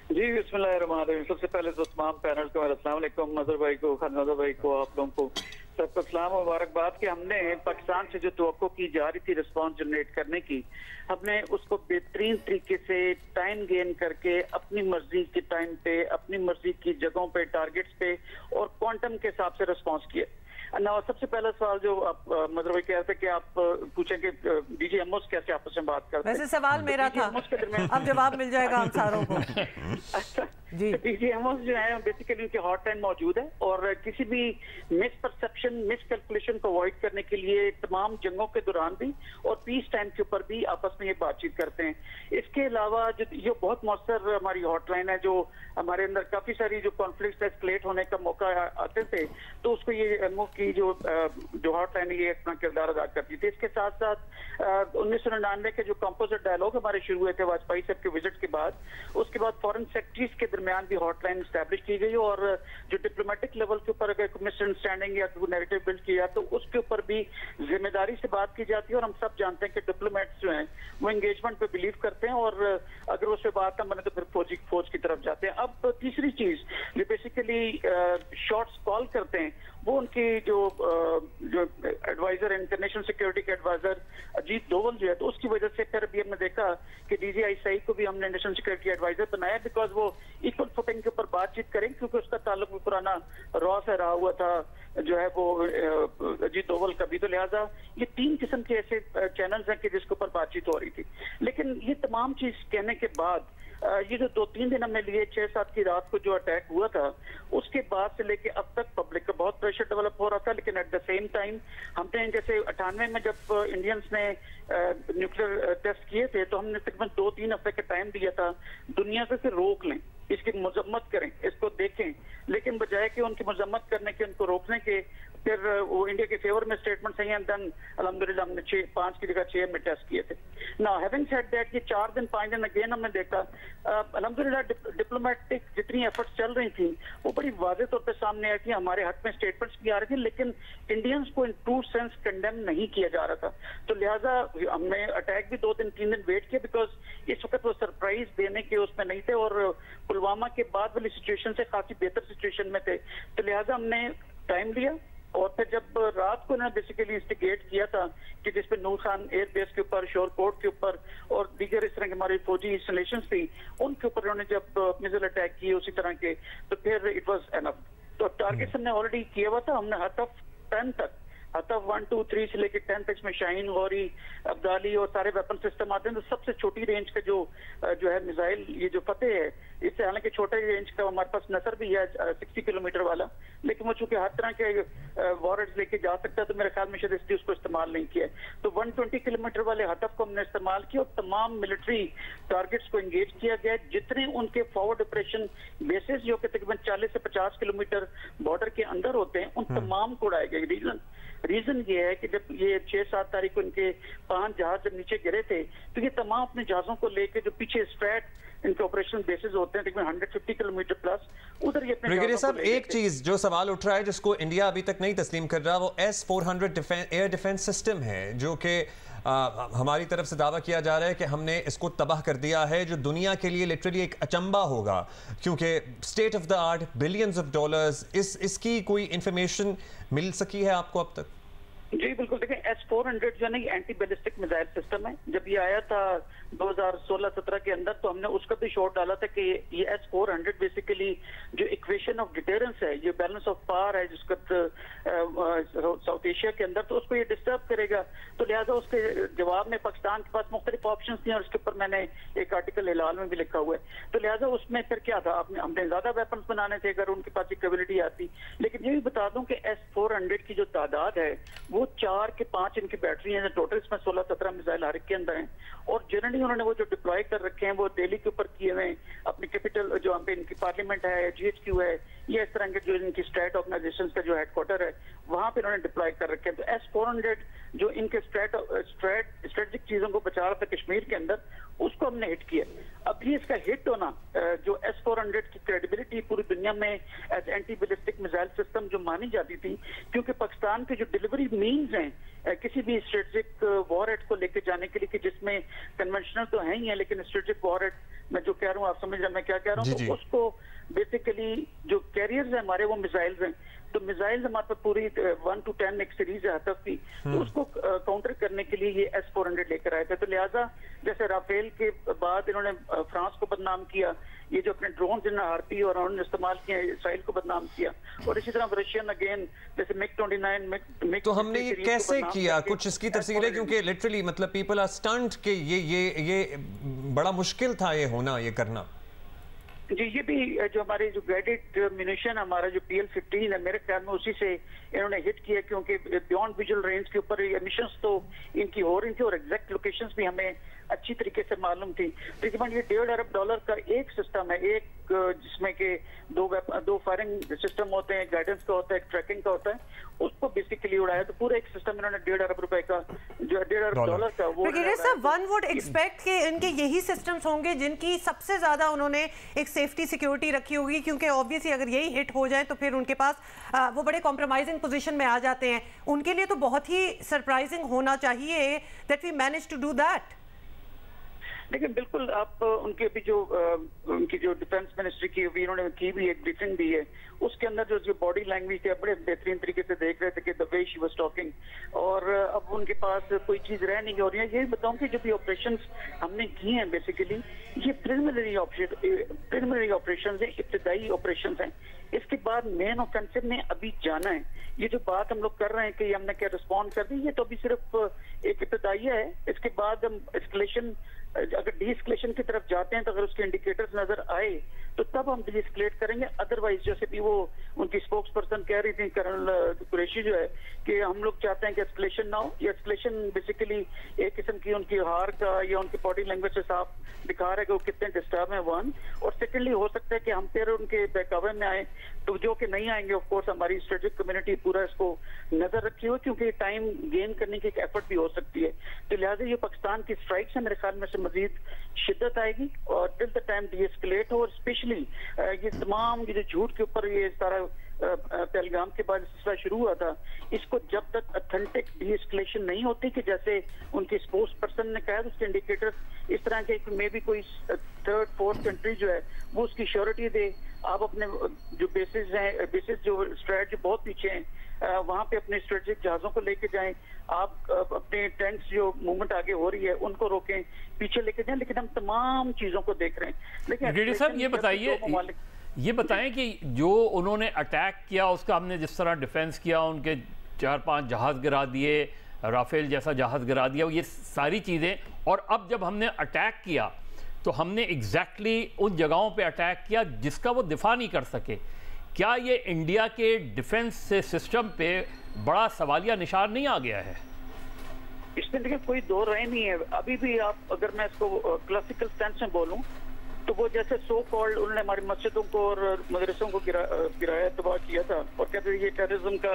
जी, बिस्मिल्लाहिर्रहमानिर्रहीम। सबसे पहले तो तमाम पैनल को अस्सलाम वालेकुम, नजर भाई को, खान भाई को, आप लोगों को सबको सलाम और मुबारकबाद कि हमने पाकिस्तान से जो तवक्को की जा रही थी रिस्पॉन्स जनरेट करने की, हमने उसको बेहतरीन तरीके से टाइम गेन करके अपनी मर्जी के टाइम पे, अपनी मर्जी की जगहों पे, टारगेट्स पे और क्वांटम के हिसाब से रिस्पॉन्स किया। ना सबसे पहला सवाल जो आप मदर भाई कह रहे थे कि आप पूछें कि डीजीएमओस कैसे आपस में बात करते हैं। वैसे सवाल मेरा था, अब जवाब मिल जाएगा हम सारों को। अच्छा जी, डीजीएमओस जो है बेसिकली उनकी हॉटलाइन मौजूद है और किसी भी मिसपरसेप्शन, मिसकैलकुलेशन को अवॉइड करने के लिए तमाम जंगों के दौरान भी और पीस टाइम के ऊपर भी आपस में ये बातचीत करते हैं। इसके अलावा जो ये बहुत मौसर हमारी हॉटलाइन है, जो हमारे अंदर काफी सारी जो कॉन्फ्लिक्ट एस्केलेट होने का मौका आते थे तो उसको ये एमओ की जो हॉटलाइन ये अपना किरदार अदा करती थी। इसके साथ साथ 1999 के जो कंपोजिट डायलॉग हमारे शुरू हुए थे वाजपेयी साहब के विजिट के बाद, उसके बाद फॉरेन सेक्रेटरीज के दरमियान भी हॉटलाइन स्टैब्लिश की गई और जो डिप्लोमेटिक लेवल के ऊपर अगर मिसअंडरस्टैंडिंग या कोई नैरेटिव बिल्ड किया तो उसके ऊपर भी जिम्मेदारी से बात की जाती है। और हम सब जानते हैं कि डिप्लोमेट्स जो हैं वो एंगेजमेंट पे बिलीव करते हैं और अगर उससे बात न बने तो फिर फौज की तरफ जाते हैं। अब तीसरी चीज जो बेसिकली शॉट्स कॉल करते हैं वो उनकी जो एडवाइजर इंटरनेशनल सिक्योरिटी के एडवाइजर अजीत डोवल जो है, तो उसकी वजह से फिर अभी हमने देखा कि DGI को भी हमने नेशनल सिक्योरिटी एडवाइजर बनाया, बिकॉज वो इक्वल फुटिंग के ऊपर बातचीत करें, क्योंकि उसका ताल्लुक भी पुराना रॉ से रहा हुआ था जो है वो अजीत डोवल का भी। तो लिहाजा ये 3 किस्म के ऐसे चैनल्स हैं कि जिसके ऊपर बातचीत हो रही थी। लेकिन ये तमाम चीज कहने के बाद ये जो 2-3 दिन हमने लिए 6-7 की रात को जो अटैक हुआ था, उसके बाद से लेके अब तक पब्लिक का बहुत प्रेशर डेवलप हो रहा था। लेकिन एट द सेम टाइम हमने जैसे 98 में जब इंडियंस ने न्यूक्लियर टेस्ट किए थे, तो हमने तकरीबन 2-3 हफ्ते का टाइम दिया था दुनिया से रोक लें, इसकी मजम्मत करें, इसको देखें। लेकिन बजाय कि उनकी मजम्मत करने के, उनको रोकने के, फिर वो इंडिया के फेवर में स्टेटमेंट हैं, एंड देन अल्हम्दुलिल्लाह हमने 5 की जगह 6 में टेस्ट किए थे। नाउ हैविंग सेड दैट, ये 4 दिन 5 दिन अगेन हमने देखा अल्हम्दुलिल्लाह डिप्लोमेटिक जितनी एफर्ट्स चल रही थी वो बड़ी वाज़ेह तौर पे सामने आई थी, हमारे हक में स्टेटमेंट्स भी आ रहे थे, लेकिन इंडियंस को इन ट्रू सेंस कंडेम नहीं किया जा रहा था। तो लिहाजा हमने अटैक भी 2 दिन 3 दिन वेट किया, बिकॉज इस वक्त वो सरप्राइज देने के उसमें नहीं थे और पुलवामा के बाद वाली सिचुएशन से काफी बेहतर सिचुएशन में थे। तो लिहाजा हमने टाइम लिया और फिर जब रात को ना बेसिकली इंस्टिगेट किया था कि जिसपे नूर खान एयरबेस के ऊपर, शोरकोट के ऊपर और दीगर इस तरह के हमारी फौजी इंस्टॉलेशंस थी, उनके ऊपर उन्होंने जब मिसाइल अटैक किए उसी तरह के, तो फिर इट वाज एनफ। तो टारगेट्स हमने ऑलरेडी किया हुआ था। हमने हतफ 10 तक, हतफ 1, 2, 3 से लेकर 10 तक में शाहीन, गौरी, अब्दाली और सारे वेपन सिस्टम आते हैं। तो सबसे छोटी रेंज का जो है मिसाइल, ये जो फतेह है, इससे हालांकि छोटे रेंज का हमारे पास नसर भी है 60 किलोमीटर वाला, लेकिन वो चूंकि हर तरह के वॉरेट्स लेके जा सकता है, तो मेरे ख्याल में शायद इसलिए उसको इस्तेमाल नहीं किया। तो 120 किलोमीटर वाले हतफ को हमने इस्तेमाल किया और तमाम मिलिट्री टारगेट्स को एंगेज किया गया। जितने उनके फॉरवर्ड ऑपरेशन बेसिस जो कि तकरीबन 40 से 50 किलोमीटर बॉर्डर के अंदर होते हैं, उन तमाम को उड़ाए गए। रीजन ये है कि जब ये 6-7 तारीख को इनके 5 जहाज जब नीचे गिरे थे, तो ये तमाम अपने जहाजों को लेके जो पीछे स्ट्रैट इनके ऑपरेशन बेसिस होते हैं तकरीबन 150 किलोमीटर प्लस, उधर ये अपने ब्रिगेडियर साहब, एक चीज जो सवाल उठ रहा है जिसको इंडिया अभी तक नहीं तस्लीम कर रहा, वो S-400 एयर डिफेंस सिस्टम है, जो कि हमारी तरफ से दावा किया जा रहा है कि हमने इसको तबाह कर दिया है, जो दुनिया के लिए लिटरली एक अचंबा होगा, क्योंकि state of the art, billions of dollars, इसकी कोई इंफॉर्मेशन मिल सकी है आपको अब तक? जी बिल्कुल, देखिए S-400 जो है ना, एंटी बैलिस्टिक मिसाइल सिस्टम है। जब ये आया था 2016-17 के अंदर, तो हमने उसका भी शॉट डाला था कि ये S-400 बेसिकली जो इक्वेशन ऑफ डिटरेंस है, ये बैलेंस ऑफ पावर है जिसका साउथ एशिया के अंदर, तो उसको ये डिस्टर्ब करेगा। तो लिहाजा उसके जवाब में पाकिस्तान के पास मुख्तलिफ ऑप्शन थी और उसके ऊपर मैंने एक आर्टिकल हिलाल में भी लिखा हुआ है। तो लिहाजा उसमें फिर क्या था, हमने ज्यादा वेपन बनाने थे अगर उनके पास कैपेबिलिटी आती। लेकिन ये भी बता दूं कि S-400 की जो तादाद है वो 4 के 5 इनकी बैटरी है, टोटल इसमें 16-17 मिसाइल हर एक के अंदर हैं। और जनरली उन्होंने वो जो डिप्लॉय कर रखे हैं वो दिल्ली के ऊपर किए हुए हैं, अपनी कैपिटल जो यहाँ पे इनकी पार्लियामेंट है, GHQ है, ये इस तरह के जो इनकी स्टेट ऑर्गेनाइजेशन का जो हेडक्वार्टर है वहां पे इन्होंने डिप्लॉय कर रखे हैं। तो S-400 जो इनके स्ट्रेटेजिक चीजों को बचा रहा था कश्मीर के अंदर, उसको हमने हिट किया। अब ये इसका हिट होना, जो S-400 की क्रेडिबिलिटी पूरी दुनिया में as anti ballistic missile system जो मानी जाती थी, क्योंकि पाकिस्तान के जो डिलीवरी मीन्स हैं किसी भी स्ट्रेटेजिक वॉरहेड को लेके जाने के लिए, कि जिसमें कन्वेंशनल तो है ही है, लेकिन स्ट्रेटेजिक वॉरहेड मैं जो कह रहा हूँ आप समझ रहे मैं क्या कह रहा हूँ, तो उसको बेसिकली जो कैरियर्स हैं हमारे वो मिसाइल्स हैं। तो मिसाइल्स हमारे पास पूरी 1 to 10 एक सीरीज है हतफ की, तो उसको काउंटर करने के लिए ये S-400 लेकर आए थे। तो लिहाजा जैसे राफेल के बाद इन्होंने फ्रांस को बदनाम किया, ये जो अपने ड्रोन जिन्होंने हार्पी और उन्होंने इस्तेमाल किया इसराइल को बदनाम किया, और इसी तरह रशियन अगेन जैसे MiG-29 तो हमने ये कैसे किया, कुछ इसकी तफसील है? क्योंकि लिटरली मतलब पीपल आर स्टन्ड कि ये बड़ा मुश्किल था ये होना, ये करना। जी, ये भी जो हमारे जो गाइडेड म्यूनिशन हमारा जो PL-15 है, मेरे ख्याल में उसी से इन्होंने हिट किया, क्योंकि बियॉन्ड विजुअल रेंज के ऊपर मिशंस तो इनकी हो रही थी और एग्जैक्ट लोकेशंस भी हमें अच्छी तरीके से मालूम थी। तकरीबन ये $1.5 अरब का एक सिस्टम है, एक जिसमें के दो फायरिंग सिस्टम होते हैं, गाइडेंस का होता है, ट्रैकिंग का होता है, उसको बेसिकली उड़ाया। तो पूरा एक सिस्टम इन्होंने $1.5 अरब का, जो $1.5 अरब का वो। वन वुड एक्सपेक्ट कि इनके यही सिस्टम्स होंगे जिनकी सबसे ज्यादा उन्होंने एक सेफ्टी सिक्योरिटी रखी होगी, क्योंकि ऑब्वियसली अगर यही हिट हो जाए तो फिर उनके पास वो बड़े कॉम्प्रोमाइजिंग पोजीशन में आ जाते हैं। उनके लिए तो बहुत ही सरप्राइजिंग होना चाहिए that we manage to do that. लेकिन बिल्कुल आप उनके अभी जो उनकी जो डिफेंस मिनिस्ट्री की अभी उन्होंने की भी एक ब्रीफिंग दी है, उसके अंदर जो बॉडी लैंग्वेज है बड़े बेहतरीन तरीके से देख रहे थे कि the way she was talking, और अब उनके पास कोई चीज रह नहीं हो रही है। यही बताऊं कि जो भी ऑपरेशंस हमने किए हैं बेसिकली ये प्रिलिमिनरी ऑपरेशंस हैं, इब्तिदाई ऑपरेशंस हैं। इसके बाद मेन ऑफेंसिव में अभी जाना है। ये जो बात हम लोग कर रहे हैं कि हमने क्या रिस्पॉन्ड कर दी, ये तो अभी सिर्फ एक इब्तिदाई है। इसके बाद हम एस्केलेशन, अगर डी एस्केलेशन की तरफ जाते हैं तो अगर उसके इंडिकेटर्स नजर आए तो तब हम डी एस्केलेट करेंगे। अदरवाइज जैसे भी वो उनकी स्पोक्स पर्सन कह रही थी कर्नल कुरैशी जो है कि हम लोग चाहते हैं कि एस्केलेशन ना हो। ये एस्केलेशन बेसिकली एक किस्म की उनकी हार का या उनकी बॉडी लैंग्वेज से साफ दिखा रहा है कि वो कितने डिस्टर्ब है, वन। और सेकेंडली हो सकता है कि हम फिर उनके बहकावे में आए, तो जो कि नहीं आएंगे ऑफ कोर्स हमारी स्ट्रेटेजिक कम्युनिटी पूरा इसको नजर रखी हुई, क्योंकि टाइम गेन करने की एक एफर्ट भी हो सकती है। तो लिहाजा ये पाकिस्तान की स्ट्राइक्स है मेरे ख्याल में से मजीद शिद्दत आएगी और till the time D escalate हो। और स्पेशली ये तमाम ये जो झूठ के ऊपर ये सारा पहलगाम के बाद सिलसिला शुरू हुआ था, इसको जब तक ऑथेंटिक डी एस्केलेशन नहीं होती कि जैसे उनके स्पोक्स पर्सन ने कहा उसके इंडिकेटर्स इस तरह के मे बी कोई थर्ड फोर्थ कंट्री जो है वो उसकी श्योरिटी दे, आप अपने जो बेसिस हैं, बेसिस जो स्ट्रेटजी बहुत पीछे हैं, वहां पे अपने स्ट्रेटेजिक जहाजों को लेके जाएं, आप अपने टैंक्स जो मूवमेंट आगे हो रही है उनको रोकें, पीछे लेके जाएं। लेकिन हम तमाम चीजों को देख रहे हैं। लेकिन साहब ये बताइए, ये बताएं कि जो उन्होंने अटैक किया उसका हमने जिस तरह डिफेंस किया, उनके 4-5 जहाज गिरा दिए, राफेल जैसा जहाज गिरा दिया, ये सारी चीज़ें, और अब जब हमने अटैक किया तो हमने एग्जैक्टली उन जगहों पे अटैक किया जिसका वो दिफा नहीं कर सके। क्या ये इंडिया के डिफेंस सिस्टम पे बड़ा सवालिया निशान नहीं आ गया है? इसमें देखिए कोई दो राय नहीं है। अभी भी आप अगर मैं इसको क्लासिकल सेंस में बोलूं तो वो जैसे सो कॉल्ड उन्होंने हमारी मस्जिदों को और मदरसों को गिराया, तबाह किया था और कहते थे ये टेररिज्म का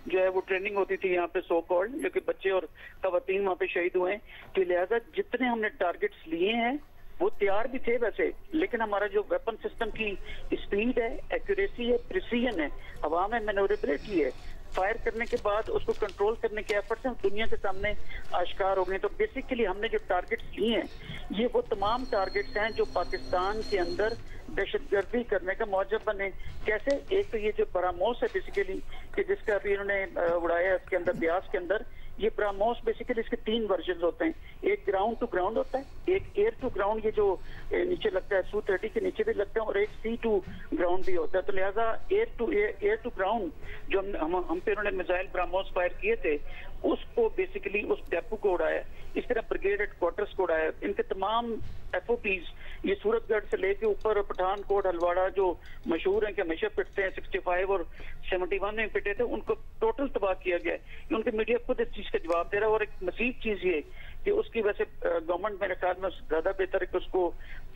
जो है वो ट्रेनिंग होती थी यहाँ पे सो कॉल्ड, जो कि बच्चे और खवातीन वहाँ पे शहीद हुए हैं। तो लिहाजा जितने हमने टारगेट्स लिए हैं वो तैयार भी थे वैसे, लेकिन हमारा जो वेपन सिस्टम की स्पीड है, एक्यूरेसी है, प्रिसीजन है, हवा में मैनोरेबिलिटी है, फायर करने के बाद उसको कंट्रोल करने के एफर्ट्स हैं दुनिया के सामने आश्कार हो गए। तो बेसिकली हमने जो टारगेट्स लिए हैं ये वो तमाम टारगेट्स हैं जो पाकिस्तान के अंदर दहशतगर्दी करने का मौजब बने। कैसे? एक तो ये जो ब्राह्मोस है बेसिकली कि जिसका अभी इन्होंने उड़ाया इसके अंदर ब्यास के अंदर, ये ब्राह्मोस बेसिकली इसके 3 वर्जन होते हैं। एक ग्राउंड टू ग्राउंड होता है, एक एयर टू ग्राउंड ये जो नीचे लगता है Su-30 के नीचे भी लगता है, और एक सी टू ग्राउंड भी होता है। तो लिहाजा एयर टू ग्राउंड जो हम पे उन्होंने मिसाइल ब्राह्मोस फायर किए थे उसको बेसिकली उस डेपो को उड़ाया। इस तरह ब्रिगेड हेडक्वार्टर्स को उड़ाया। इनके तमाम FOPs ये सूरतगढ़ से लेके ऊपर पठानकोट, हलवाड़ा जो मशहूर हैं कि हमेशा पिटते हैं, 65 और 71 में पिटे थे, उनको टोटल तबाह किया गया है। उनके मीडिया खुद इस चीज का जवाब दे रहा है। और एक मजीद चीज ये कि उसकी वजह से गवर्नमेंट मेरे ख्याल में ज्यादा बेहतर है कि उसको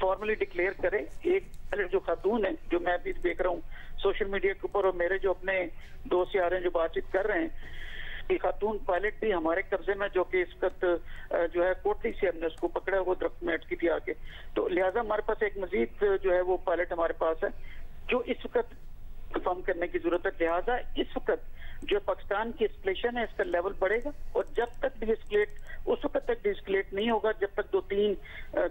फॉर्मली डिक्लेयर करे। एक जो खातून है जो मैं अभी देख रहा हूँ सोशल मीडिया के ऊपर और मेरे जो अपने दोस्त यार हैं जो बातचीत कर रहे हैं, ये खातून पायलट भी हमारे कब्जे में जो कि इस वक्त जो है कोटली से हमने उसको पकड़ा, वो दरख्त में अटकी थी आके। तो लिहाजा हमारे पास एक मजीद जो है वो पायलट हमारे पास है जो इस वक्त कंफर्म करने की जरूरत है। लिहाजा इस वक्त जो पाकिस्तान की एस्केलेशन है इसका लेवल बढ़ेगा और जब तक डिस्कलेट उस वक्त तक डिस्कलेट नहीं होगा जब तक 2-3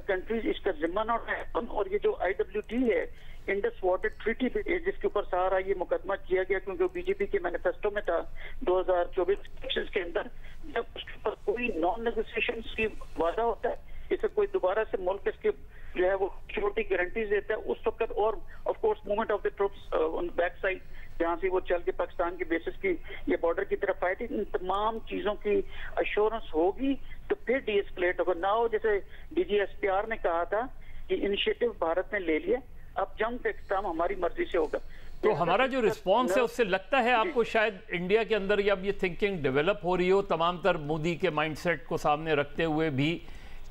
कंट्रीज इसका जिम्मा न उठाएं। और ये जो IWT है, इंडस वाटर ट्रीटी, जिसके ऊपर सारा ये मुकदमा किया गया क्योंकि वो बीजेपी के मैनिफेस्टो में था 2024 इलेक्शन के अंदर, जब उसके ऊपर कोई नॉन नेगोशिएशन की वादा होता है, इसे कोई दोबारा से मुल्क इसके जो है वो सिक्योरिटी गारंटीज देता है उस वक्त, और of course movement of the troops on back side जहाँ से वो चल के पाकिस्तान की बेसिस की ये बॉर्डर की तरफ आए थे, इन तमाम चीजों की अश्योरेंस होगी तो फिर डीएस्केलेट होगा। नाउ जैसे DGSPR ने कहा था कि इनिशिएटिव भारत ने ले लिया, अब जंग का इख्तिताम हमारी मर्जी से होगा। तो हमारा जो रिस्पॉन्स है उससे लगता है आपको शायद इंडिया के अंदर अब ये थिंकिंग डेवलप हो रही हो तमाम तर मोदी के माइंडसेट को सामने रखते हुए भी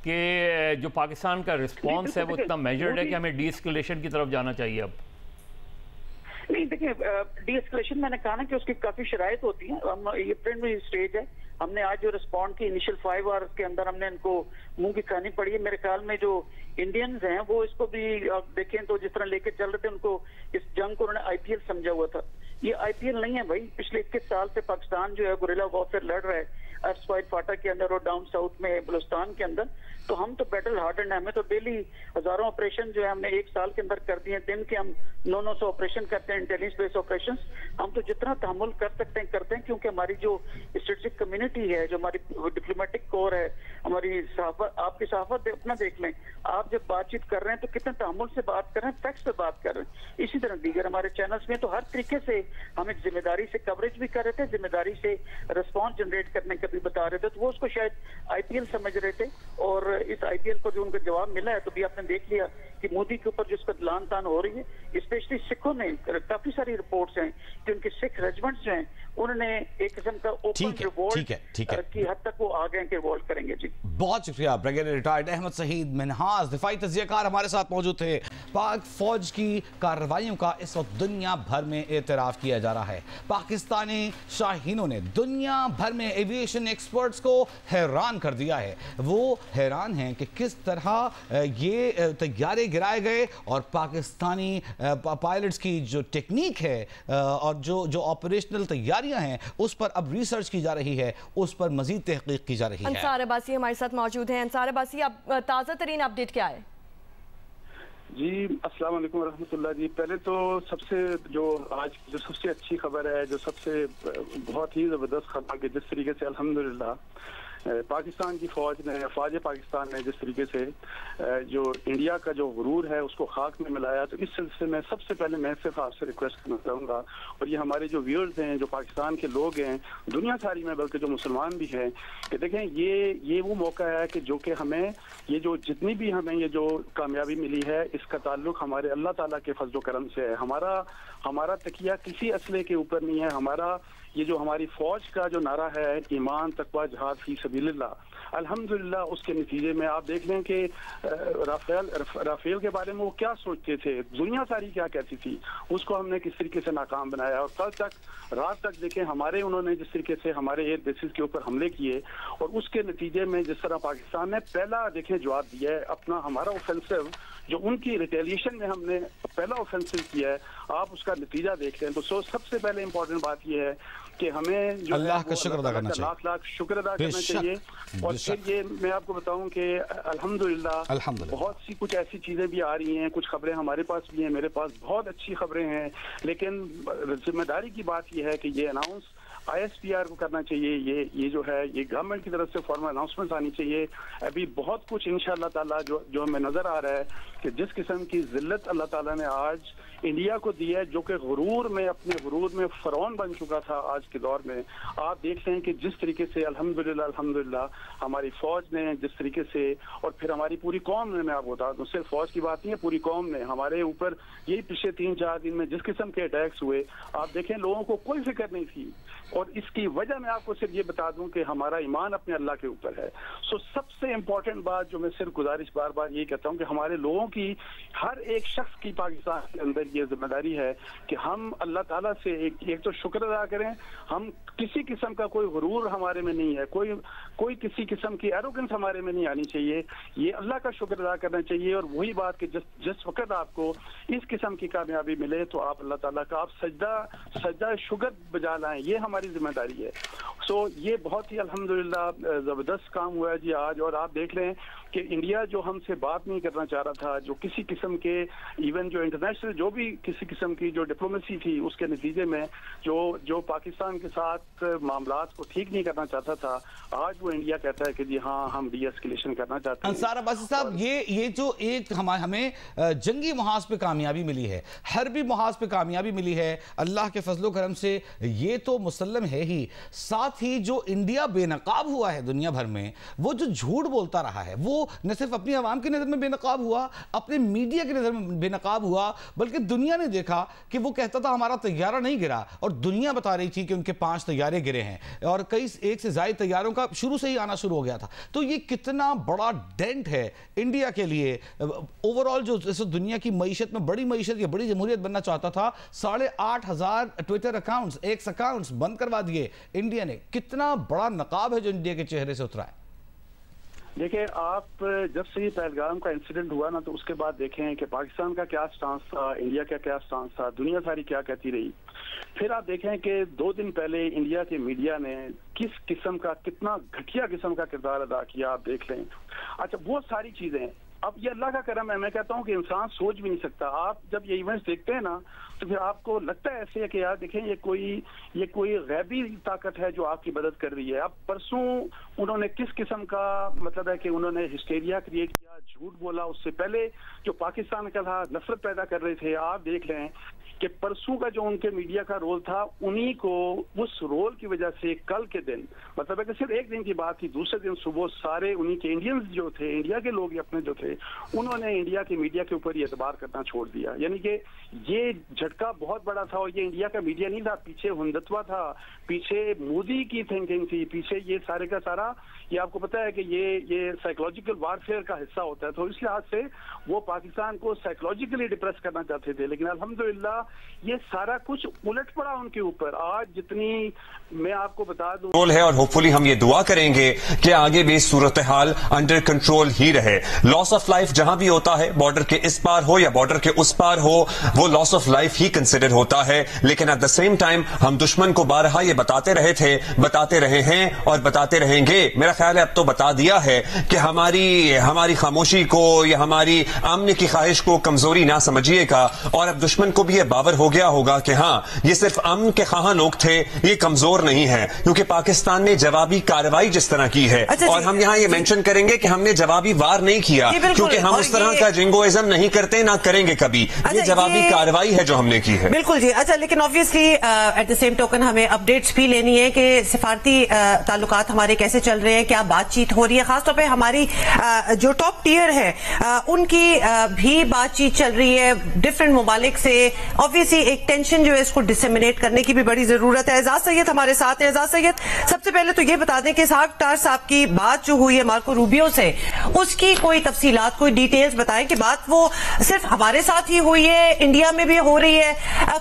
कि जो पाकिस्तान का रिस्पॉन्स है वो इतना मेजर्ड है कि हमें डीएस्केलेशन की तरफ जाना चाहिए। अब नहीं देखिए, डीएस्केलेशन मैंने कहा ना कि उसकी काफी शराइत होती है। हम ये प्रिलिमिनरी स्टेज है। हमने आज जो रिस्पॉन्ड की इनिशियल 5 आवर्स के अंदर हमने इनको मुंह की खानी पड़ी है। मेरे ख्याल में जो इंडियंस हैं वो इसको भी आप देखें तो जिस तरह लेके चल रहे थे, उनको इस जंग को उन्होंने IPL समझा हुआ था। ये IPL नहीं है भाई। पिछले 21 साल से पाकिस्तान जो है गुरिल्ला वॉरफेयर लड़ रहा है। एस्पाइट फाटा के अंदर और डाउन साउथ में बलूचिस्तान के अंदर। तो हम तो बैटल हार्डन है, हमें तो डेली हजारों ऑपरेशन जो है हमने एक साल के अंदर कर दिए। दिन के हम 900 ऑपरेशन करते हैं, इंटेलिजेंस बेस्ड ऑपरेशन। हम तो जितना तहमुल कर सकते हैं करते हैं, क्योंकि हमारी जो स्ट्रेटेजिक कम्युनिटी है, जो हमारी डिप्लोमेटिक कोर है, हमारी सहाफत, आपकी सहाफत अपना देख लें, आप जब बातचीत कर रहे हैं तो कितने तहमुल से बात कर रहे हैं, फैक्ट्स पे बात कर रहे हैं। इसी तरह दीगर हमारे चैनल्स में तो हर तरीके से हम एक जिम्मेदारी से कवरेज भी कर रहे थे, जिम्मेदारी से रिस्पॉन्स जनरेट करने का भी बता रहे थे। तो वो उसको शायद आईपीएल समझ रहे थे, और इस आईपीएल को जो उनको जवाब मिला है तो भी आपने देख लिया कि मोदी के ऊपर जिसका लान तान हो रही है। स्पेशली सिखों ने काफी सारी रिपोर्ट्स हैं कि उनके सिख रेजिमेंट्स जो हैं उन्होंने एक किस्म का ओपन रिवोल्ट की हद तक वो आ गए कि रिवोल्ट करेंगे। जी बहुत शुक्रिया। ब्रिगेडियर रिटायर्ड अहमद शहीद मिन्हाज दिफाई तज्जियाकार हमारे साथ मौजूद थे। पाक फौज की कार्रवाइयों का इस वक्त दुनिया भर में एतराफ किया जा रहा है। पाकिस्तानी शाहीनों ने दुनिया भर में एविएशन एक्सपर्ट्स को हैरान कर दिया है। वो हैरान हैं कि किस तरह ये तैयारे गिराए गए और पाकिस्तानी पायलट्स की जो टेक्निक है और जो ऑपरेशनल तैयारियां हैं उस पर अब रिसर्च की जा रही है, उस पर मजीद तहकीक की जा रही है। अंसार अब्बासी हमारे साथ मौजूद हैं। अंसार अब्बासी, अब ताज़ा तरीन अपडेट क्या है? जी अस्सलाम वालेकुम रहमतुल्लाह जी। पहले तो जो आज जो सबसे अच्छी खबर है, जो सबसे बहुत ही ज़बरदस्त खबर कि जिस तरीके से अल्हम्दुलिल्लाह पाकिस्तान की फौज ने, फौज पाकिस्तान ने जिस तरीके से जो इंडिया का जो गुरूर है उसको खाक में मिलाया, तो इस सिलसिले में सबसे पहले मैं सिर्फ आपसे रिक्वेस्ट करना चाहूँगा, और ये हमारे जो व्यूअर्स हैं, जो पाकिस्तान के लोग हैं, दुनिया सारी में, बल्कि जो मुसलमान भी हैं, कि देखें ये वो मौका है कि जो कि हमें ये जो जितनी भी हमें ये जो कामयाबी मिली है इसका ताल्लुक हमारे अल्लाह ताला के फजल करम से है। हमारा तकिया किसी असले के ऊपर नहीं है। हमारा ये जो हमारी फौज का जो नारा है, ईमान तकवा जहाद फी सबीलिल्लाह, अल्हम्दुलिल्लाह उसके नतीजे में आप देख लें कि राफेल के बारे में वो क्या सोचते थे, दुनिया सारी क्या कहती थी, उसको हमने किस तरीके से नाकाम बनाया। और कल तक रात तक देखें हमारे उन्होंने जिस तरीके से हमारे एयर बेसिस के ऊपर हमले किए, और उसके नतीजे में जिस तरह पाकिस्तान ने पहला देखें जवाब दिया है अपना, हमारा ऑफेंसिव जो उनकी रिटेलिएशन में हमने पहला ऑफेंसिव किया है, आप उसका नतीजा देख रहे हैं। तो सबसे पहले इंपॉर्टेंट बात यह है कि हमें जो अल्लाह का शुक्र अदा करना चाहिए, लाख शुक्र अदा करना चाहिए। और फिर ये मैं आपको बताऊं कि अल्हम्दुलिल्लाह बहुत सी कुछ ऐसी चीजें भी आ रही हैं, कुछ खबरें हमारे पास भी हैं, मेरे पास बहुत अच्छी खबरें हैं, लेकिन जिम्मेदारी की बात यह है कि ये अनाउंस ISPR को करना चाहिए। ये जो है ये गवर्नमेंट की तरफ से फॉर्मल अनाउंसमेंट आनी चाहिए। अभी बहुत कुछ इंशाअल्लाह ताला जो हमें नजर आ रहा है कि जिस किस्म की जिल्लत अल्लाह ताला ने आज इंडिया को दी है, जो कि गुरूर में अपने गुरूर में फरौन बन चुका था आज के दौर में, आप देख रहे हैं कि जिस तरीके से अल्हम्दुलिल्लाह हमारी फौज ने जिस तरीके से, और फिर हमारी पूरी कौम ने, मैं आपको बता दूं सिर्फ फौज की बात नहीं है, पूरी कौम ने हमारे ऊपर यही पिछले 3-4 दिन में जिस किस्म के अटैक्स हुए, आप देखें लोगों को कोई फिक्र नहीं थी। और इसकी वजह मैं आपको सिर्फ ये बता दूं कि हमारा ईमान अपने अल्लाह के ऊपर है। सबसे इंपॉर्टेंट बात जो मैं सिर्फ गुजारिश बार बार ये कहता हूं कि हमारे लोगों की, हर एक शख्स की पाकिस्तान के अंदर ये जिम्मेदारी है कि हम अल्लाह ताला से एक तो शुक्र अदा करें। हम किसी किस्म का कोई गुरूर हमारे में नहीं है, कोई किसी किस्म की एरोगेंस हमारे में नहीं आनी चाहिए। ये अल्लाह का शुक्र अदा करना चाहिए। और वही बात कि जिस वक्त आपको इस किस्म की कामयाबी मिले तो आप अल्लाह ताला का आप सजदा शुक्र बजा लाएं, ये हमारी जिम्मेदारी है। ये बहुत ही अल्हम्दुलिल्लाह जबरदस्त काम हुआ है जी आज। और आप देख रहे हैं कि इंडिया जो हमसे बात नहीं करना चाह रहा था, जो किसी किस्म के इवन जो इंटरनेशनल जो भी किसी किस्म की जो डिप्लोमेसी थी, उसके नतीजे में जो पाकिस्तान के साथ मामलात को ठीक नहीं करना चाहता था, आज वो इंडिया कहता है कि जी हाँ हम डीएस्केलेशन करना चाहते हैं। अंसार अब्बासी साहब, ये जो एक हमें जंगी महाज पे कामयाबी मिली है, हरबी महाज पे कामयाबी मिली है अल्लाह के फजलो करम से, ये तो मुसल्लम है ही। साथ ही जो इंडिया बेनकाब हुआ है दुनिया भर में, वो जो झूठ बोलता रहा है, वो न सिर्फ अपनी आवाम की नज़र में बेनकाब हुआ, अपने मीडिया की नज़र में बेनकाब हुआ, बल्कि दुनिया ने देखा कि वो कहता था हमारा तैयारा नहीं गिरा, और दुनिया बता रही थी कि उनके 5 तैयारे गिरे हैं और कई एक से ज़ायद तैयारों का शुरू से ही आना शुरू हो गया था। तो ये कितना बड़ा डेंट है इंडिया के लिए ओवरऑल, जो दुनिया की मईशत में बड़ी मईशत या बड़ी जमहूरियत बनना चाहता था, 8,500 ट्विटर अकाउंट्स, एक्स अकाउंट्स बंद करवा दिए इंडिया ने। कितना बड़ा नकाब है जो इंडिया के चेहरे से उतरा है। देखिए, आप जब से ये पहलगाम का इंसिडेंट हुआ ना, तो उसके बाद देखें कि पाकिस्तान का क्या स्टांस था, इंडिया का क्या स्टांस था, दुनिया सारी क्या कहती रही। फिर आप देखें कि 2 दिन पहले इंडिया के मीडिया ने किस किस्म का, कितना घटिया किस्म का किरदार अदा किया, आप देख लें। अच्छा, वो सारी चीजें, अब ये अल्लाह का करम है। मैं कहता हूँ कि इंसान सोच भी नहीं सकता। आप जब ये इवेंट्स देखते हैं ना, तो फिर आपको लगता है ऐसे कि यार देखें, ये कोई गैबी ताकत है जो आपकी मदद कर रही है। अब परसों उन्होंने किस किस्म का, मतलब है कि उन्होंने हिस्टेरिया क्रिएट किया, झूठ बोला। उससे पहले जो पाकिस्तान का था, नफरत पैदा कर रहे थे। आप देख लें कि परसों का जो उनके मीडिया का रोल था, उन्हीं को उस रोल की वजह से कल के दिन, मतलब है कि सिर्फ एक दिन की बात थी, दूसरे दिन सुबह सारे उन्हीं के इंडियंस जो थे, इंडिया के लोग अपने जो थे, उन्होंने इंडिया के मीडिया के ऊपर ये एतबार करना छोड़ दिया। यानी कि ये झटका बहुत बड़ा था। और ये इंडिया का मीडिया नहीं था, पीछे हुंदतवा था, पीछे मोदी की थिंकिंग थी, पीछे ये सारे का सारा, ये आपको पता है कि ये साइकोलॉजिकल वारफेयर का हिस्सा होता है। तो इस लिहाज से वो पाकिस्तान को साइकोलॉजिकली डिप्रेस करना चाहते थे। लेकिन अल्हम्दुलिल्लाह ये सारा कुछ उलट पड़ा उनके ऊपर। आज जितनी मैं आपको बता दूं रोल है, और होपफुली हम ये दुआ करेंगे कि आगे भी सूरत हाल अंडर कंट्रोल ही रहे। लॉस ऑफ लाइफ जहां भी होता है, बॉर्डर के इस पार हो या बॉर्डर के उस पार हो, वो loss of life he consider होता है। लेकिन एट द सेम टाइम हम दुश्मन को बारहा ये बताते रहे थे, बताते रहे हैं और बताते रहेंगे। मेरा ख्याल है अब तो बता दिया है कि हमारी खामोशी को या हमारी आमने की ख्वाहिश को कमजोरी ना समझिएगा। और अब दुश्मन को भी ये बावर हो गया होगा कि हाँ, ये सिर्फ अमन के ख्वाह लोग थे, ये कमजोर नहीं है। क्योंकि पाकिस्तान ने जवाबी कार्रवाई जिस तरह की है, और हम यहाँ ये मेंशन करेंट कि हमने जवाबी वार नहीं किया, क्योंकि हम उस तरह का जिंगोइज्म नहीं करते, ना करेंगे कभी। ये जवाबी कार्रवाई है जो हमने की है। बिल्कुल जी। अच्छा, लेकिन obviously at the same token हमें अपडेट्स भी लेनी है कि सिफारती ताल्लुकात हमारे कैसे चल रहे हैं, क्या बातचीत हो रही है। खासतौर पे हमारी जो टॉप टियर है उनकी भी बातचीत चल रही है डिफरेंट ममालिक से। ऑब्वियसली एक टेंशन जो है इसको डिसेमिनेट करने की भी बड़ी जरूरत है। एजाज सैयद हमारे साथ हैं। एजाज सैयद, सबसे पहले तो ये बता दें कि इसहाक डार साहब की बात जो हुई है मार्को रूबियो से, उसकी कोई तफसीलात, कोई डिटेल्स बताएं कि बात वो सिर्फ हमारे साथ ही हुई है, इंडिया में भी हो रही है,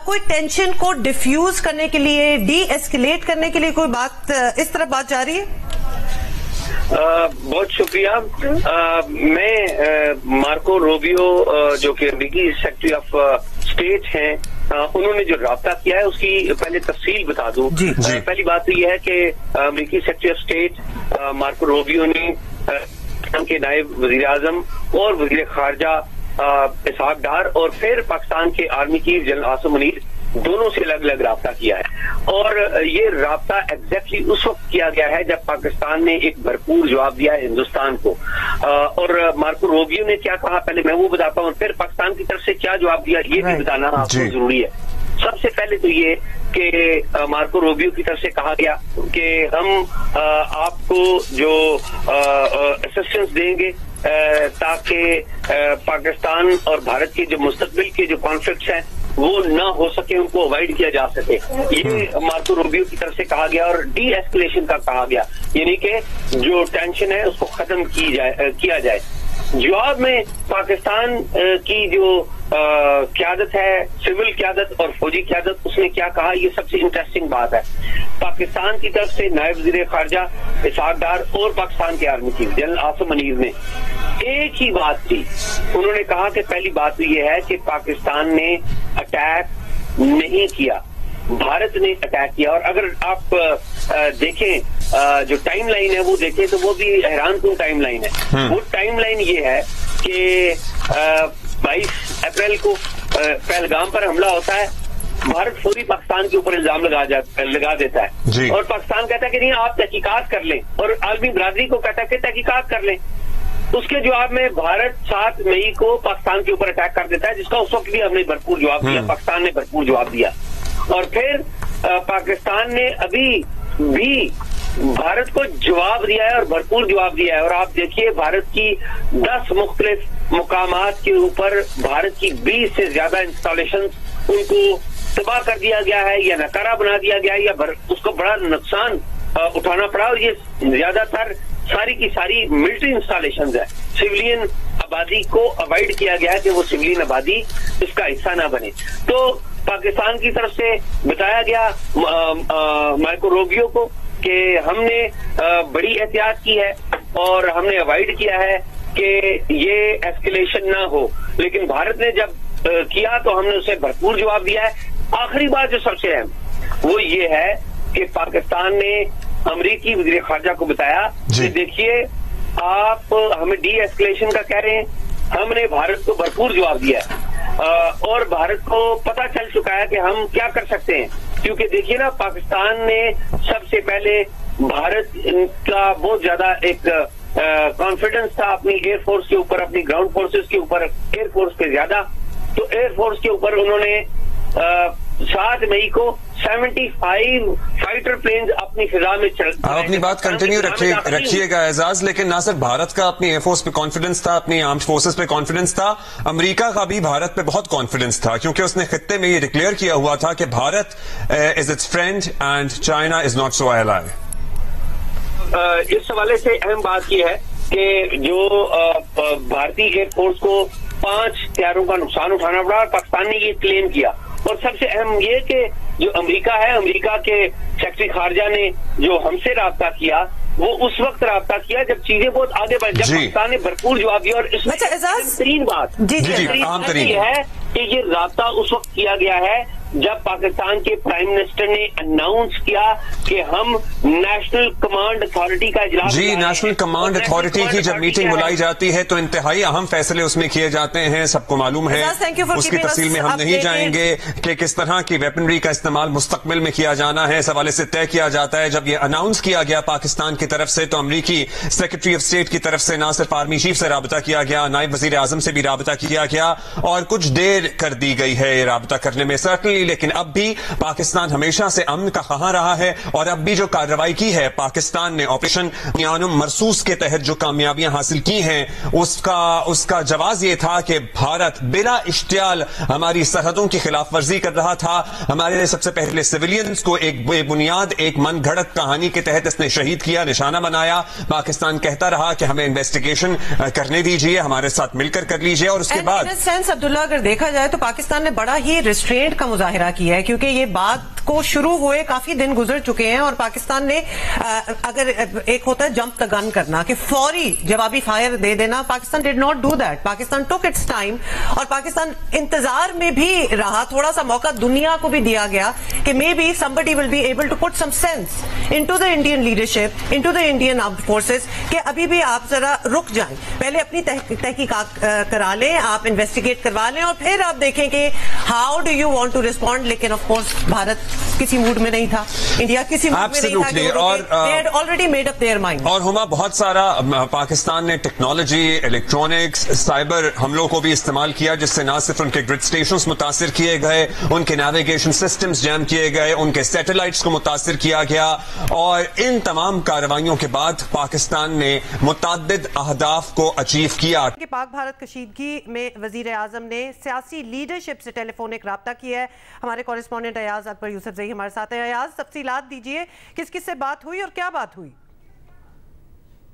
कोई टेंशन को डिफ्यूज करने के लिए, डी एस्केलेट करने के लिए कोई बात, इस तरफ बात जा रही है? बहुत शुक्रिया। मैं मार्को रूबियो जो कि अमेरिकी सेक्रेटरी ऑफ स्टेट हैं, उन्होंने जो राब्ता किया है उसकी पहले तफसील बता दूं। पहली बात तो यह है कि अमेरिकी secretary of state Marco Rubio ने के नायब वजीर आजम और वजीर खारजा इसहाक डार और फिर पाकिस्तान के army chief general Asim Munir दोनों से अलग अलग राब्ता किया है। और ये राब्ता एग्जैक्टली उस वक्त किया गया है जब पाकिस्तान ने एक भरपूर जवाब दिया है हिंदुस्तान को। और मार्को रूबियो ने क्या कहा, पहले मैं वो बताता हूँ, फिर पाकिस्तान की तरफ से क्या जवाब दिया ये भी बताना आपको जरूरी है। सबसे पहले तो ये कि मार्को रूबियो की तरफ से कहा गया कि हम आपको जो असिस्टेंस देंगे ताकि पाकिस्तान और भारत के जो मुस्तकबिल के जो कॉन्फ्लिक्ट्स हैं वो न हो सके, उनको अवॉइड किया जा सके, ये मार्को रूबियो की तरफ से कहा गया। और डी एस्केलेशन का कहा गया, यानी कि जो टेंशन है उसको खत्म किया जाए। जवाब में पाकिस्तान की जो क़यादत है, सिविल क़यादत और फौजी क़यादत, उसने क्या कहा, ये सबसे इंटरेस्टिंग बात है। पाकिस्तान की तरफ से नायब वज़ीर ख़ारजा इसहाक डार और पाकिस्तान के army chief general Asim Munir ने एक ही बात थी। उन्होंने कहा कि पहली बात तो ये है कि पाकिस्तान ने अटैक नहीं किया, भारत ने अटैक किया। और अगर आप देखें जो टाइम लाइन है वो देखें तो वो भी हैरानकुन टाइम लाइन है। वो टाइम लाइन ये है कि 22 अप्रैल को पहलगाम पर हमला होता है, भारत फौरी पाकिस्तान के ऊपर इल्जाम लगा देता है और पाकिस्तान कहता है कि नहीं आप तहकीकात कर लें, और आलमी बरादरी को कहता है कि तहकीकात कर लें। उसके जवाब में भारत 7 मई को पाकिस्तान के ऊपर अटैक कर देता है, जिसका उस वक्त भी हमने भरपूर जवाब दिया, पाकिस्तान ने भरपूर जवाब दिया। और फिर पाकिस्तान ने अभी भी भारत को जवाब दिया है और भरपूर जवाब दिया है। और आप देखिए भारत की 10 मुख्तलिफ मुकामात के ऊपर भारत की 20 से ज्यादा इंस्टॉलेशन उनको तबाह कर दिया गया है या नकारा बना दिया गया है या उसको बड़ा नुकसान उठाना पड़ा। और ये ज्यादातर सारी की सारी मिलिट्री इंस्टॉलेशन है, सिविलियन आबादी को अवॉइड किया गया है कि वो सिविलियन आबादी इसका हिस्सा ना बने। तो पाकिस्तान की तरफ से बताया गया मार्को रूबियो को कि हमने बड़ी एहतियात की है और हमने अवॉइड किया है कि ये एस्केलेशन ना हो, लेकिन भारत ने जब किया तो हमने उसे भरपूर जवाब दिया है। आखिरी बात जो सबसे अहम वो ये है कि पाकिस्तान ने अमरीकी वज़ीर ख़ारजा को बताया कि देखिए आप हमें डी एस्केलेशन का कह रहे हैं, हमने भारत को भरपूर जवाब दिया है और भारत को पता चल चुका है कि हम क्या कर सकते हैं, क्योंकि देखिए ना पाकिस्तान ने सबसे पहले भारत का बहुत ज्यादा एक कॉन्फिडेंस था अपनी एयरफोर्स के ऊपर, अपनी ग्राउंड फोर्सेस के ऊपर, एयरफोर्स पे ज्यादा, तो एयरफोर्स के ऊपर उन्होंने 7 मई को 75 फाइटर प्लेन्स अपनी फिजा में चल। आप अपनी बात कंटिन्यू रखिएगा एजाज, लेकिन ना सिर्फ भारत का अपनी एयरफोर्स पे कॉन्फिडेंस था, अपनी आर्म्ड फोर्सेस पे कॉन्फिडेंस था, अमेरिका का भी भारत पे बहुत कॉन्फिडेंस था, क्योंकि उसने खित्ते में ये डिक्लेयर किया हुआ था कि Bharat is its friend and China is not so ally. इस हवाले से अहम बात यह है कि जो भारतीय एयरफोर्स को 5 हथियारों का नुकसान उठाना पड़ा और पाकिस्तान ने ये क्लेम किया। और सबसे अहम ये कि जो अमेरिका है, अमेरिका के सेक्रेटरी खारजा ने जो हमसे राब्ता किया वो उस वक्त राब्ता किया जब चीजें बहुत आगे बढ़, जब पाकिस्तान ने भरपूर जवाब दिया। और इसमें बेहतरीन बात ये है कि ये राब्ता उस वक्त किया गया है जब पाकिस्तान के प्राइम मिनिस्टर ने अनाउंस किया कि हम नेशनल कमांड अथॉरिटी का इजलास, नेशनल कमांड अथॉरिटी की जब मीटिंग बुलाई जाती है तो इंतहाई अहम फैसले उसमें किए जाते हैं, सबको मालूम है। उसकी तफसील में हम नहीं जाएंगे कि किस तरह की वेपनरी का इस्तेमाल मुस्तकबिल में किया जाना है, इस हवाले से तय किया जाता है। जब यह अनाउंस किया गया पाकिस्तान की तरफ से तो अमरीकी सेक्रेटरी ऑफ स्टेट की तरफ से न सिर्फ आर्मी चीफ से राबता किया गया, नायब वजीर आजम से भी राबता किया गया और कुछ देर कर दी गई है ये राबता करने में सर्टनली, लेकिन अब भी पाकिस्तान हमेशा से अमन का ख़्वाह रहा है और अब भी जो कार्रवाई की है पाकिस्तान ने ऑपरेशन यानुम मरसूस के तहत जो कामयाबियां हासिल की हैं उसका जवाब ये था कि भारत बिला इश्तियाल हमारी सरहदों की खिलाफ वर्जी कर रहा था। हमारे सबसे पहले सिविलियंस को एक बेबुनियाद एक मन घड़त कहानी के तहत इसने शहीद किया, निशाना बनाया। पाकिस्तान कहता रहा कि हमें इन्वेस्टिगेशन करने दीजिए, हमारे साथ मिलकर कर लीजिए। और उसके बाद अब्दुल्ला अगर देखा जाए तो पाकिस्तान ने बड़ा ही रिस्ट्रेंट का मुजाहिरा किया है, क्योंकि ये बात को शुरू हुए काफी दिन गुजर चुके हैं और पाकिस्तान ने अगर एक होता है जंप द गन करना कि फौरी जवाबी फायर दे देना, Pakistan did not do that. Pakistan took its time और पाकिस्तान इंतजार में भी रहा, थोड़ा सा मौका दुनिया को भी दिया गया कि may be somebody will be able to put some sense into the Indian leadership, into the Indian armed forces कि अभी भी आप जरा रुक जाएं, पहले अपनी तहकीकात करा लें, आप इन्वेस्टिगेट करवा लें और फिर आप देखें कि how do you want to respond. लेकिन ऑफ कोर्स भारत किसी मूड में नहीं था, इंडिया किसी मूड में नहीं था, और they had already made up their mind। और हुमा बहुत सारा पाकिस्तान ने टेक्नोलॉजी, इलेक्ट्रॉनिक्स, साइबर हमलों को भी इस्तेमाल किया, जिससे न सिर्फ उनके ग्रिड स्टेशंस मुतासिर किए गए, उनके नेविगेशन सिस्टम्स जैम किए गए, उनके सैटेलाइट्स को मुतासिर किया गया। और इन तमाम कार्रवाइयों के बाद पाकिस्तान ने मुतअद्दिद अहदाफ को अचीव किया। पाक भारत कशीदगी में वजीर आजम ने सियासी लीडरशिप से टेलीफोनिक राब्ता किया है। हमारे कॉरेस्पॉन्डेंट अयाज अकबर यूसुफ जई हमारे साथ हैं। अयाज, तफसीलात दीजिए, किस किस से बात हुई और क्या बात हुई?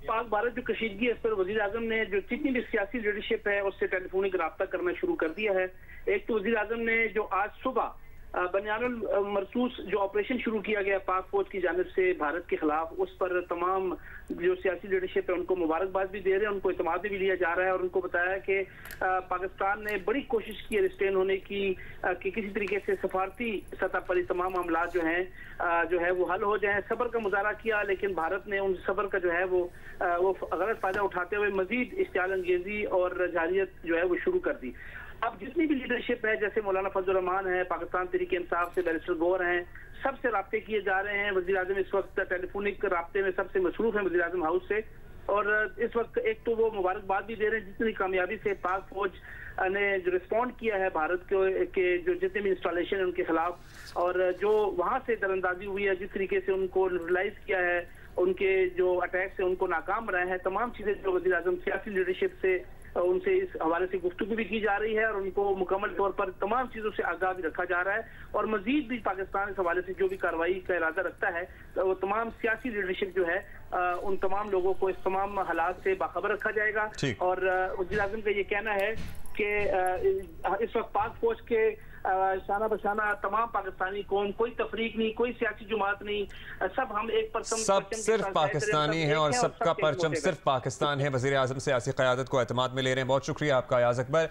पाक भारत जो कशीदगी है इस पर वजीर आजम ने जो जितनी भी सियासी लीडरशिप है उससे टेलीफोनिक राब्ता करना शुरू कर दिया है। एक तो वजीर आजम ने जो आज सुबह बनियानुल मरसूस जो ऑपरेशन शुरू किया गया पाक फौज की जानिब से भारत के खिलाफ, उस पर तमाम जो सियासी लीडरशिप है उनको मुबारकबाद भी दे रहे हैं, उनको इत्मीनान भी लिया जा रहा है और उनको बताया कि पाकिस्तान ने बड़ी कोशिश की है रिस्टेन होने की कि किसी तरीके से सफारती सतह पर तमाम मामला जो है वो हल हो जाए। सब्र का मुजाहरा किया, लेकिन भारत ने उन सब्र का जो है वो गलत फायदा उठाते हुए मजीद इश्तियाल अंगेजी और जारियत जो है वो शुरू कर दी। अब जितनी भी लीडरशिप है, जैसे मौलाना फजल रहमान है, पाकिस्तान तहरीक इंसाफ से बैरिस्टर गौर हैं, सबसे राब्ते किए जा रहे हैं। वजीर आजम इस वक्त टेलीफोनिक राब्ते में सबसे मसरूफ है वजीर आजम हाउस से, और इस वक्त एक तो वो मुबारकबाद भी दे रहे हैं जितनी कामयाबी से पाक फौज ने जो रिस्पॉन्ड किया है भारत के जो जितने भी इंस्टॉलेशन है उनके खिलाफ, और जो वहां से दरअंदाजी हुई है, जिस तरीके से उनको न्यूट्रलाइज किया है, उनके जो अटैक से उनको नाकाम रहे हैं, तमाम चीजें जो वजीर आजम सियासी लीडरशिप से उनसे इस हवाले से गुफ्तगू भी की जा रही है और उनको मुकम्मल तौर पर तमाम चीजों से आगाह भी रखा जा रहा है। और मजीद भी पाकिस्तान इस हवाले से जो भी कार्रवाई का इरादा रखता है तो वो तमाम सियासी लीडरशिप जो है उन तमाम लोगों को इस तमाम हालात से बाखबर रखा जाएगा। और वज़ीर आज़म का ये कहना है कि इस वक्त पाक फौज के शाना बशाना तमाम पाकिस्तानी कौम, कोई तफरीक नहीं, कोई सियासी जुमात नहीं, सब हम एक परचम, सब सिर्फ पाकिस्तानी हैं और सबका परचम सिर्फ पाकिस्तान है। वज़ीर आज़म सियासी क़यादत को एतमाद में ले रहे हैं। बहुत शुक्रिया आपका अयाज अकबर।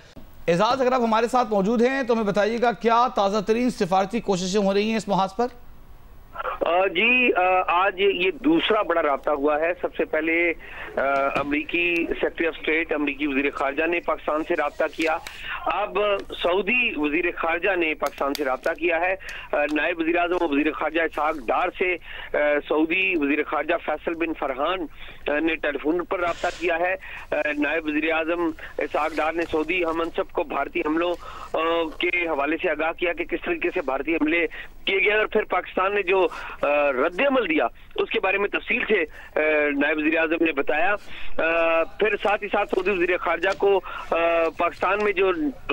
एजाज, अगर आप हमारे साथ मौजूद हैं तो हमें बताइएगा क्या ताज़ा तरीन सिफारती कोशिशें हो रही हैं इस महाज पर? जी, आज ये दूसरा बड़ा राब्ता हुआ है। सबसे पहले अमरीकी सेक्रेटरी ऑफ स्टेट, अमरीकी वजीर खारजा ने पाकिस्तान से राब्ता किया। अब सऊदी वजीर खारजा ने पाकिस्तान से राब्ता किया है। नायब वजीर आज़म और वजीर खारजा इसहाक डार से सऊदी वजीर खारजा फैसल बिन फरहान ने टेलीफोन पर राब्ता किया है। नायब वजीर आज़म इसहाक डार ने सऊदी हमनसब को भारतीय हमलों के हवाले से आगाह किया कि किस तरीके से भारतीय हमले किए गए, और फिर पाकिस्तान ने जो रद्द-ए-अमल दिया उसके बारे में तफसील से नायब वज़ीर आज़म ने बताया। फिर साथ ही साथ सऊदी वज़ीर खारजा को पाकिस्तान में जो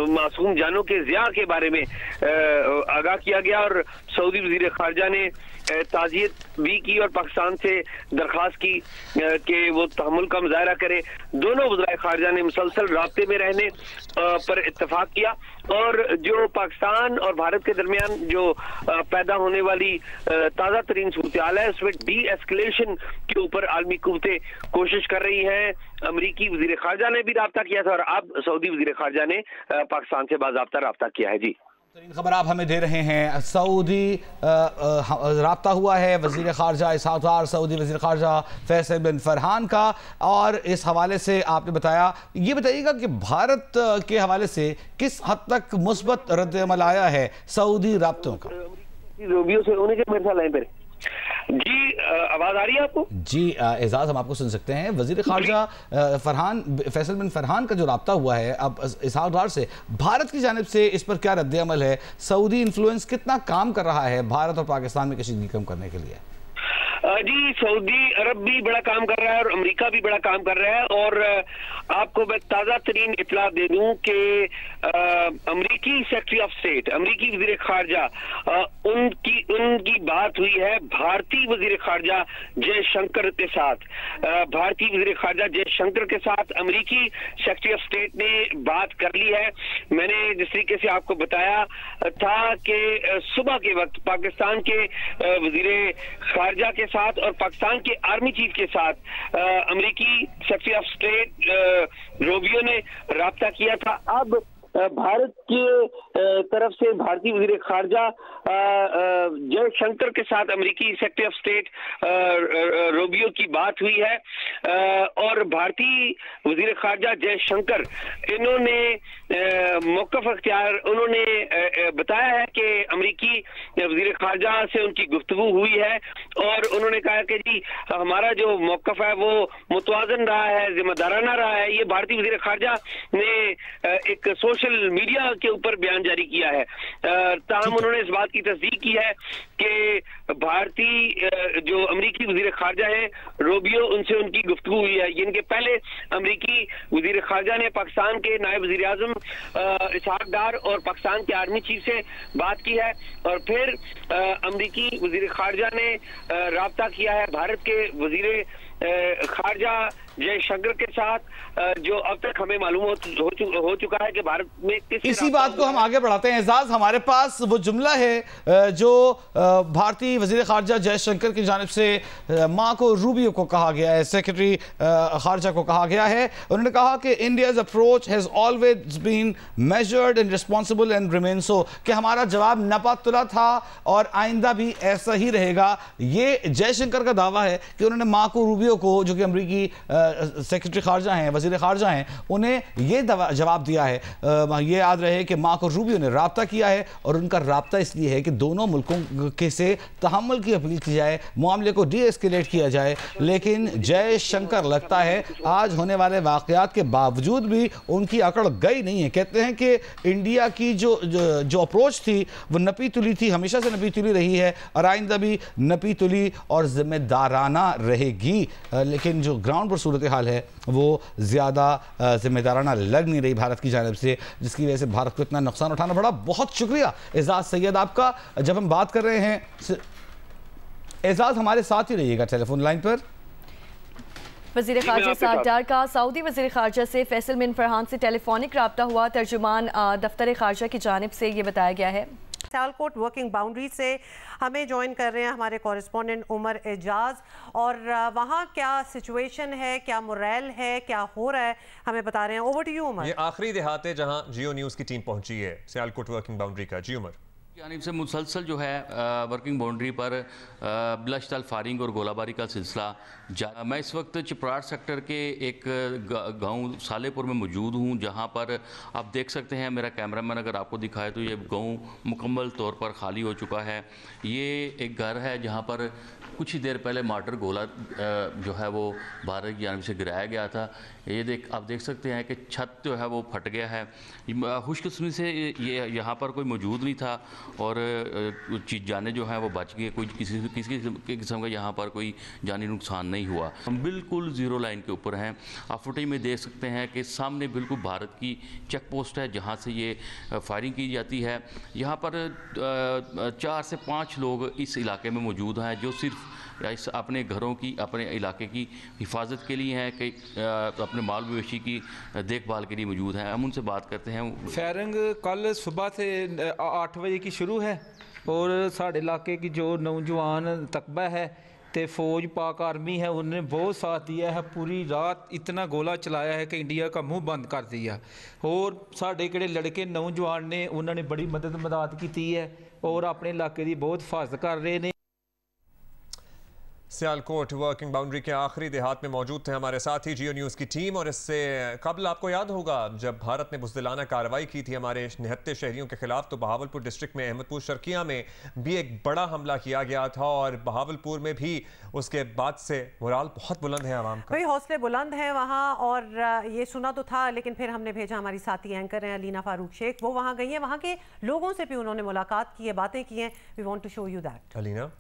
मासूम जानों के ज़िया के बारे में आगाह किया गया, और सऊदी वज़ीर खारजा ने ताज़ियत भी की और पाकिस्तान से दरख्वास्त की कि वो तहम्मुल का मुज़ाहरा करे। दोनों वज़ीर खारजा ने मुसलसल राब्ते में रहने पर इत्तफाक किया, और जो पाकिस्तान और भारत के दरमियान जो पैदा होने वाली ताज़ा तरीन सूरत-ए-हाल है उसमें डी एस्केलेशन के ऊपर आलमी कुव्वतें कोशिश कर रही हैं। अमरीकी वज़ीर खारजा ने भी राब्ता किया था और अब सऊदी वज़ीर खारजा ने पाकिस्तान से बाज़ाब्ता राब्ता किया है। जी, खबर आप हमें दे रहे हैं, सऊदी राब्ता हुआ है वज़ीर खारजा इसहाक डार, सऊदी वज़ीर खारजा फैसल बिन फरहान का, और इस हवाले से आपने बताया। ये बताइएगा कि भारत के हवाले से किस हद तक मुस्बत रद्द-ए-अमल आया है सऊदी राब्तों का? रोबियो से उन्हीं के मेरे साथ लाइन पर। जी, आवाज आ रही है आपको? जी एजाज, हम आपको सुन सकते हैं। वज़ीर खारजा फैसल बिन फरहान का जो राब्ता हुआ है अब इसहाक डार से, भारत की जानिब से इस पर क्या रद्द-ए-अमल है? सऊदी इन्फ्लुएंस कितना काम कर रहा है भारत और पाकिस्तान में कशीदगी कम करने के लिए? जी, सऊदी अरब भी बड़ा काम कर रहा है और अमेरिका भी बड़ा काम कर रहा है। और आपको मैं ताज़ा तरीन इतला दे दूं कि अमेरिकी सेक्रेटरी ऑफ स्टेट, अमेरिकी वज़ीर खारजा, उनकी बात हुई है भारतीय वज़ीर खारजा जयशंकर के साथ। भारतीय वज़ीर खारजा जयशंकर के साथ अमेरिकी सेक्रेटरी ऑफ स्टेट ने बात कर ली है। मैंने जिस तरीके से आपको बताया था कि सुबह के वक्त पाकिस्तान के वज़ीर खारजा के साथ और पाकिस्तान के आर्मी चीफ के साथ अमेरिकी सेक्रेटरी ऑफ स्टेट रोबियो ने राब्ता किया था। अब भारत के तरफ से भारतीय वज़ीर खारजा जयशंकर के साथ अमेरिकी सेक्रेटरी ऑफ स्टेट रोबियो की बात हुई है, और भारतीय वज़ीर खारजा जयशंकर इन्होंने मौक़िफ़ अख्तियार, उन्होंने बताया है कि अमेरिकी वज़ीर खारजा से उनकी गुफ्तगू हुई है, और उन्होंने कहा कि जी हमारा जो मौक़िफ़ है वो मुतवाज़न रहा है, ज़िम्मेदाराना रहा है। ये भारतीय वज़ीर खारजा ने एक सोशल मीडिया के ऊपर बयान जारी किया है। ताहम उन्होंने इस बात की तस्दीक की है कि भारतीय जो अमेरिकी वज़ीर खारजा है रोबियो, उनसे उनकी गुफ्तगू हुई है। इनके पहले अमेरिकी वज़ीर खारजा ने पाकिस्तान के नायब वज़ीर आज़म इसहाक डार और पाकिस्तान के आर्मी चीफ से बात की है, और फिर अमेरिकी वज़ीर खारजा ने राब्ता किया है भारत के वज़ीर खारजा जयशंकर के साथ, जो अब तक हमें मालूम हो चुका है कि भारत में इसी बात को हम आगे बढ़ाते हैं। एजाज, हमारे पास वो जुमला है जो भारतीय वज़ीर खारजा जयशंकर की जानिब से मार्को रूबियो को कहा गया है, सेक्रेटरी खारजा को कहा गया है। उन्होंने कहा कि India's approach has always been measured and responsible and remain so, कि हमारा जवाब नपा तुला था और आइंदा भी ऐसा ही रहेगा। ये जयशंकर का दावा है कि उन्होंने मार्को रूबियो को, जो कि अमरीकी सेक्रेटरी खारजा हैं, वज़ीर खारजा हैं, उन्हें ये जवाब दिया है। ये याद रहे कि मार्को रूबियो ने राब्ता किया है, और उनका राब्ता इसलिए है कि दोनों मुल्कों के से तहम्मुल की अपील की जाए, मामले को डी एस्केलेट किया जाए। लेकिन जयशंकर लगता है आज होने वाले वाक़यात के बावजूद भी उनकी अकड़ गई नहीं है। कहते हैं कि इंडिया की जो अप्रोच थी वो नपी तुली थी, हमेशा से नपी तुली रही है और आइंदा भी नपी तुली और जिम्मेदाराना रहेगी। लेकिन जो ग्राउंड पर सूरत हाल है वो ज़्यादा जिम्मेदाराना लग नहीं रही भारत की जानिब से, जिसकी वजह से भारत को इतना नुकसान उठाना पड़ा। बहुत शुक्रिया एजाज सैयद आपका। जब हम बात कर रहे हैं, एजाज हमारे साथ ही रहिएगा टेलीफोन लाइन पर। वज़ीर ख़ारजा सागदार का सऊदी वज़ीर ख़ारजा से फैसल बिन फरहान से टेलीफोनिक रब्ता हुआ। तर्जुमान दफ्तर ख़ारजा की जानिब से ये बताया गया है। सियालकोट वर्किंग बाउंड्री से हमें ज्वाइन कर रहे हैं हमारे कॉरेस्पॉन्डेंट उमर एजाज, और वहाँ क्या सिचुएशन है, क्या मोरल है, क्या हो रहा है, हमें बता रहे हैं। Over to you Umar. ये आखिरी देहात है जहाँ जियो न्यूज़ की टीम पहुंची है सियालकोट वर्किंग बाउंड्री का। जी उमर। जानिब से मुसलसल जो है वर्किंग बाउंड्री पर बिलाश्तल फायरिंग और गोलाबारी का सिलसिला मैं इस वक्त चिपराट सेक्टर के एक गांव सालेपुर में मौजूद हूं, जहां पर आप देख सकते हैं, मेरा कैमरामैन अगर आपको दिखाए तो ये गांव मुकम्मल तौर पर खाली हो चुका है। ये एक घर है जहां पर कुछ ही देर पहले मार्टर गोला जो है वो भारत की जानिब से गिराया गया था। ये आप देख सकते हैं कि छत जो है वो फट गया है। खुशकिस्मती से ये यहाँ पर कोई मौजूद नहीं था और चीज़ जाने जो है वो बच गए। कोई किसी किस्म का यहाँ पर कोई जानी नुकसान नहीं हुआ। हम बिल्कुल ज़ीरो लाइन के ऊपर हैं। आप फुटेज में देख सकते हैं कि सामने बिल्कुल भारत की चेक पोस्ट है जहाँ से ये फायरिंग की जाती है। यहाँ पर 4 से 5 लोग इस इलाके में मौजूद हैं जो सिर्फ इस अपने घरों की, अपने इलाके की हिफाजत के लिए हैं, कि अपने माल मवेशी की देखभाल के लिए मौजूद हैं। हम उनसे बात करते हैं। फायरिंग कल सुबह से 8 बजे की शुरू है और साढ़े इलाके की जो नौजवान तकबा है तो फौज पाक आर्मी है, उन्होंने बहुत साथ दिया है। पूरी रात इतना गोला चलाया है कि इंडिया का मुंह बंद कर दिया। और साढ़े केड़े लड़के नौजवान ने उन्होंने बड़ी मदद की है और अपने इलाके की बहुत हिफाजत कर रहे हैं। सियालकोट वर्किंग बाउंड्री के आखिरी देहात में मौजूद थे हमारे साथ ही जियो न्यूज़ की टीम। और इससे कबल आपको याद होगा जब भारत ने बुज़दिलाना कार्रवाई की थी हमारे निहत्ते शहरियों के खिलाफ, तो बहावलपुर डिस्ट्रिक्ट में अहमदपुर शर्किया में भी एक बड़ा हमला किया गया था और बहावलपुर में भी उसके बाद से मोराल बहुत बुलंद है आवाम का। भाई हौसले बुलंद हैं वहाँ, और ये सुना तो था, लेकिन फिर हमने भेजा, हमारी साथी एंकर हैं अलीना फारूक शेख, वो वहाँ गई हैं, वहाँ के लोगों से भी उन्होंने मुलाकात की है, बातें की हैं। We want to show you that. Alina,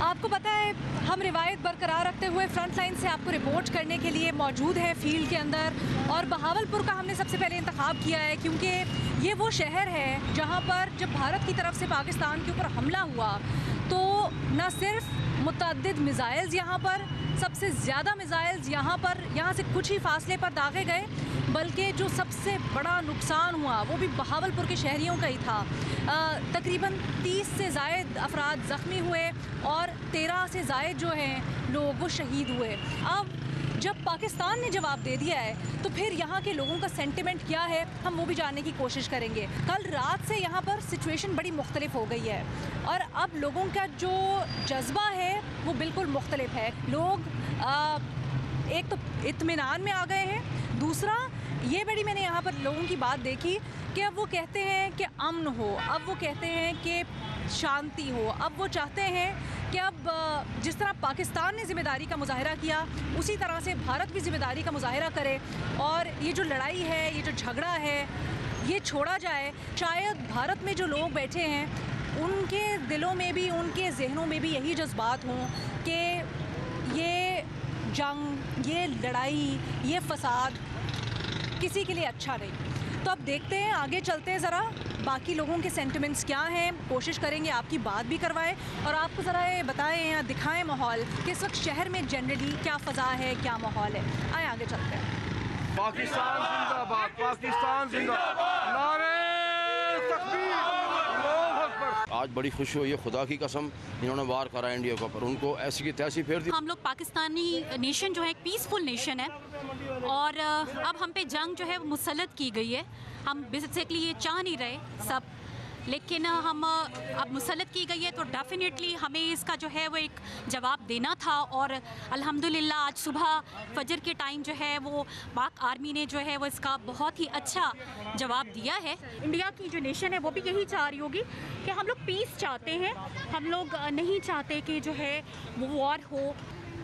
आपको पता है हम रिवायत बरकरार रखते हुए फ्रंट लाइन से आपको रिपोर्ट करने के लिए मौजूद है फील्ड के अंदर, और बहावलपुर का हमने सबसे पहले इंतखाब किया है क्योंकि ये वो शहर है जहाँ पर जब भारत की तरफ से पाकिस्तान के ऊपर हमला हुआ तो न सिर्फ मुतअद्दिद मिसाइल्स यहाँ पर, सबसे ज़्यादा मिसाइल्स यहाँ से कुछ ही फासले पर दागे गए, बल्कि जो सबसे बड़ा नुकसान हुआ वो भी बहावलपुर के शहरियों का ही था। तकरीबन 30 से ज़ायद अफराद ज़ख्मी हुए और 13 से ज़ायद जो हैं लोग वो शहीद हुए। अब जब पाकिस्तान ने जवाब दे दिया है तो फिर यहाँ के लोगों का सेंटिमेंट क्या है हम वो भी जानने की कोशिश करेंगे। कल रात से यहाँ पर सिचुएशन बड़ी मुख्तलिफ हो गई है और अब लोगों का जो जज्बा है वो बिल्कुल मुख्तलिफ है। लोग एक तो इत्मीनान में आ गए हैं, दूसरा ये बड़ी मैंने यहाँ पर लोगों की बात देखी कि अब वो कहते हैं कि अमन हो, अब वो कहते हैं कि शांति हो, अब वो चाहते हैं कि अब जिस तरह पाकिस्तान ने ज़िम्मेदारी का मुजाहिरा किया उसी तरह से भारत भी ज़िम्मेदारी का मुजाहिरा करे और ये जो लड़ाई है, ये जो झगड़ा है, ये छोड़ा जाए। शायद भारत में जो लोग बैठे हैं उनके दिलों में भी, उनके जहनों में भी यही जज्बात हों कि ये जंग, ये लड़ाई, ये फसाद किसी के लिए अच्छा नहीं। तो अब देखते हैं, आगे चलते हैं, ज़रा बाकी लोगों के सेंटिमेंट्स क्या हैं, कोशिश करेंगे आपकी बात भी करवाएं और आपको ज़रा ये बताएं या दिखाएं माहौल कि इस वक्त शहर में जनरली क्या फ़ज़ा है, क्या माहौल है। आए आगे चलते हैं। पाकिस्तान जिंदाबाद, पाकिस्तान जिंदाबाद, नारे तकबीर, अल्लाहू अकबर। आज बड़ी खुशी हुई है, खुदा की कसम, इन्होंने वार करा इंडिया के ऊपर, उनको ऐसी की तैसी फेर दी। हम लोग पाकिस्तानी नेशन जो है एक पीसफुल नेशन है और अब हम पे जंग जो है मुसल्लत की गई है। हम बेसिकली ये चाह नहीं रहे सब, लेकिन हम अब मुसल्लत की गई है तो डेफिनेटली हमें इसका जो है वो एक जवाब देना था। और अल्हम्दुलिल्लाह आज सुबह फजर के टाइम जो है वो पाक आर्मी ने जो है वो इसका बहुत ही अच्छा जवाब दिया है। इंडिया की जो नेशन है वो भी यही चाह रही होगी कि हम लोग पीस चाहते हैं, हम लोग नहीं चाहते कि जो है वो वॉर हो।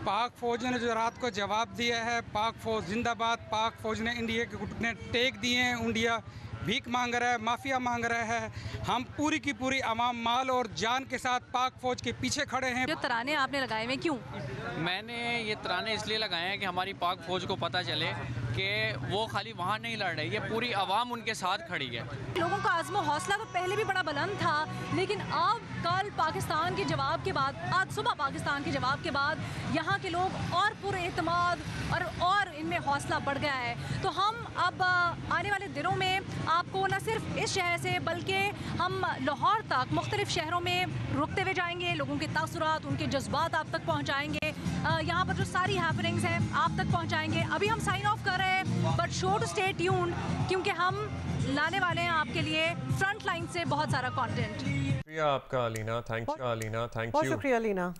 पाक फौज ने जो रात को जवाब दिया है, पाक फौज जिंदाबाद, पाक फौज ने इंडिया के घुटने टेक दिए हैं। इंडिया भीख मांग रहा है, माफिया मांग रहा है, हम पूरी की पूरी अवाम माल और जान के साथ पाक फौज के पीछे खड़े हैं। जो तराने आपने लगाए हुए क्यों? मैंने ये तराने इसलिए लगाए हैं कि हमारी पाक फौज को पता चले कि वो खाली वहाँ नहीं लड़ रही, ये पूरी आवाम उनके साथ खड़ी है। लोगों का आज़्म हौसला तो पहले भी बड़ा बुलंद था, लेकिन अब कल पाकिस्तान के जवाब के बाद, आज सुबह पाकिस्तान के जवाब के बाद यहाँ के लोग और पूरे एतमाद और इनमें हौसला बढ़ गया है। तो हम अब आने वाले दिनों में आपको न सिर्फ इस शहर से बल्कि हम लाहौर तक मुख्तलिफ शहरों में रुकते हुए जाएंगे, लोगों के तासुरात, उनके जज्बात आप तक पहुँचाएँगे, यहाँ पर जो सारी हैपनिंग्स हैं आप तक पहुँचाएँगे। अभी हम साइन ऑफ कर रहे हैं, but show to stay tuned, क्योंकि हम लाने वाले हैं आपके लिए फ्रंट लाइन से बहुत सारा कंटेंट। शुक्रिया आपका Alina, thank you Alina, thank you. बहुत शुक्रिया अलीना।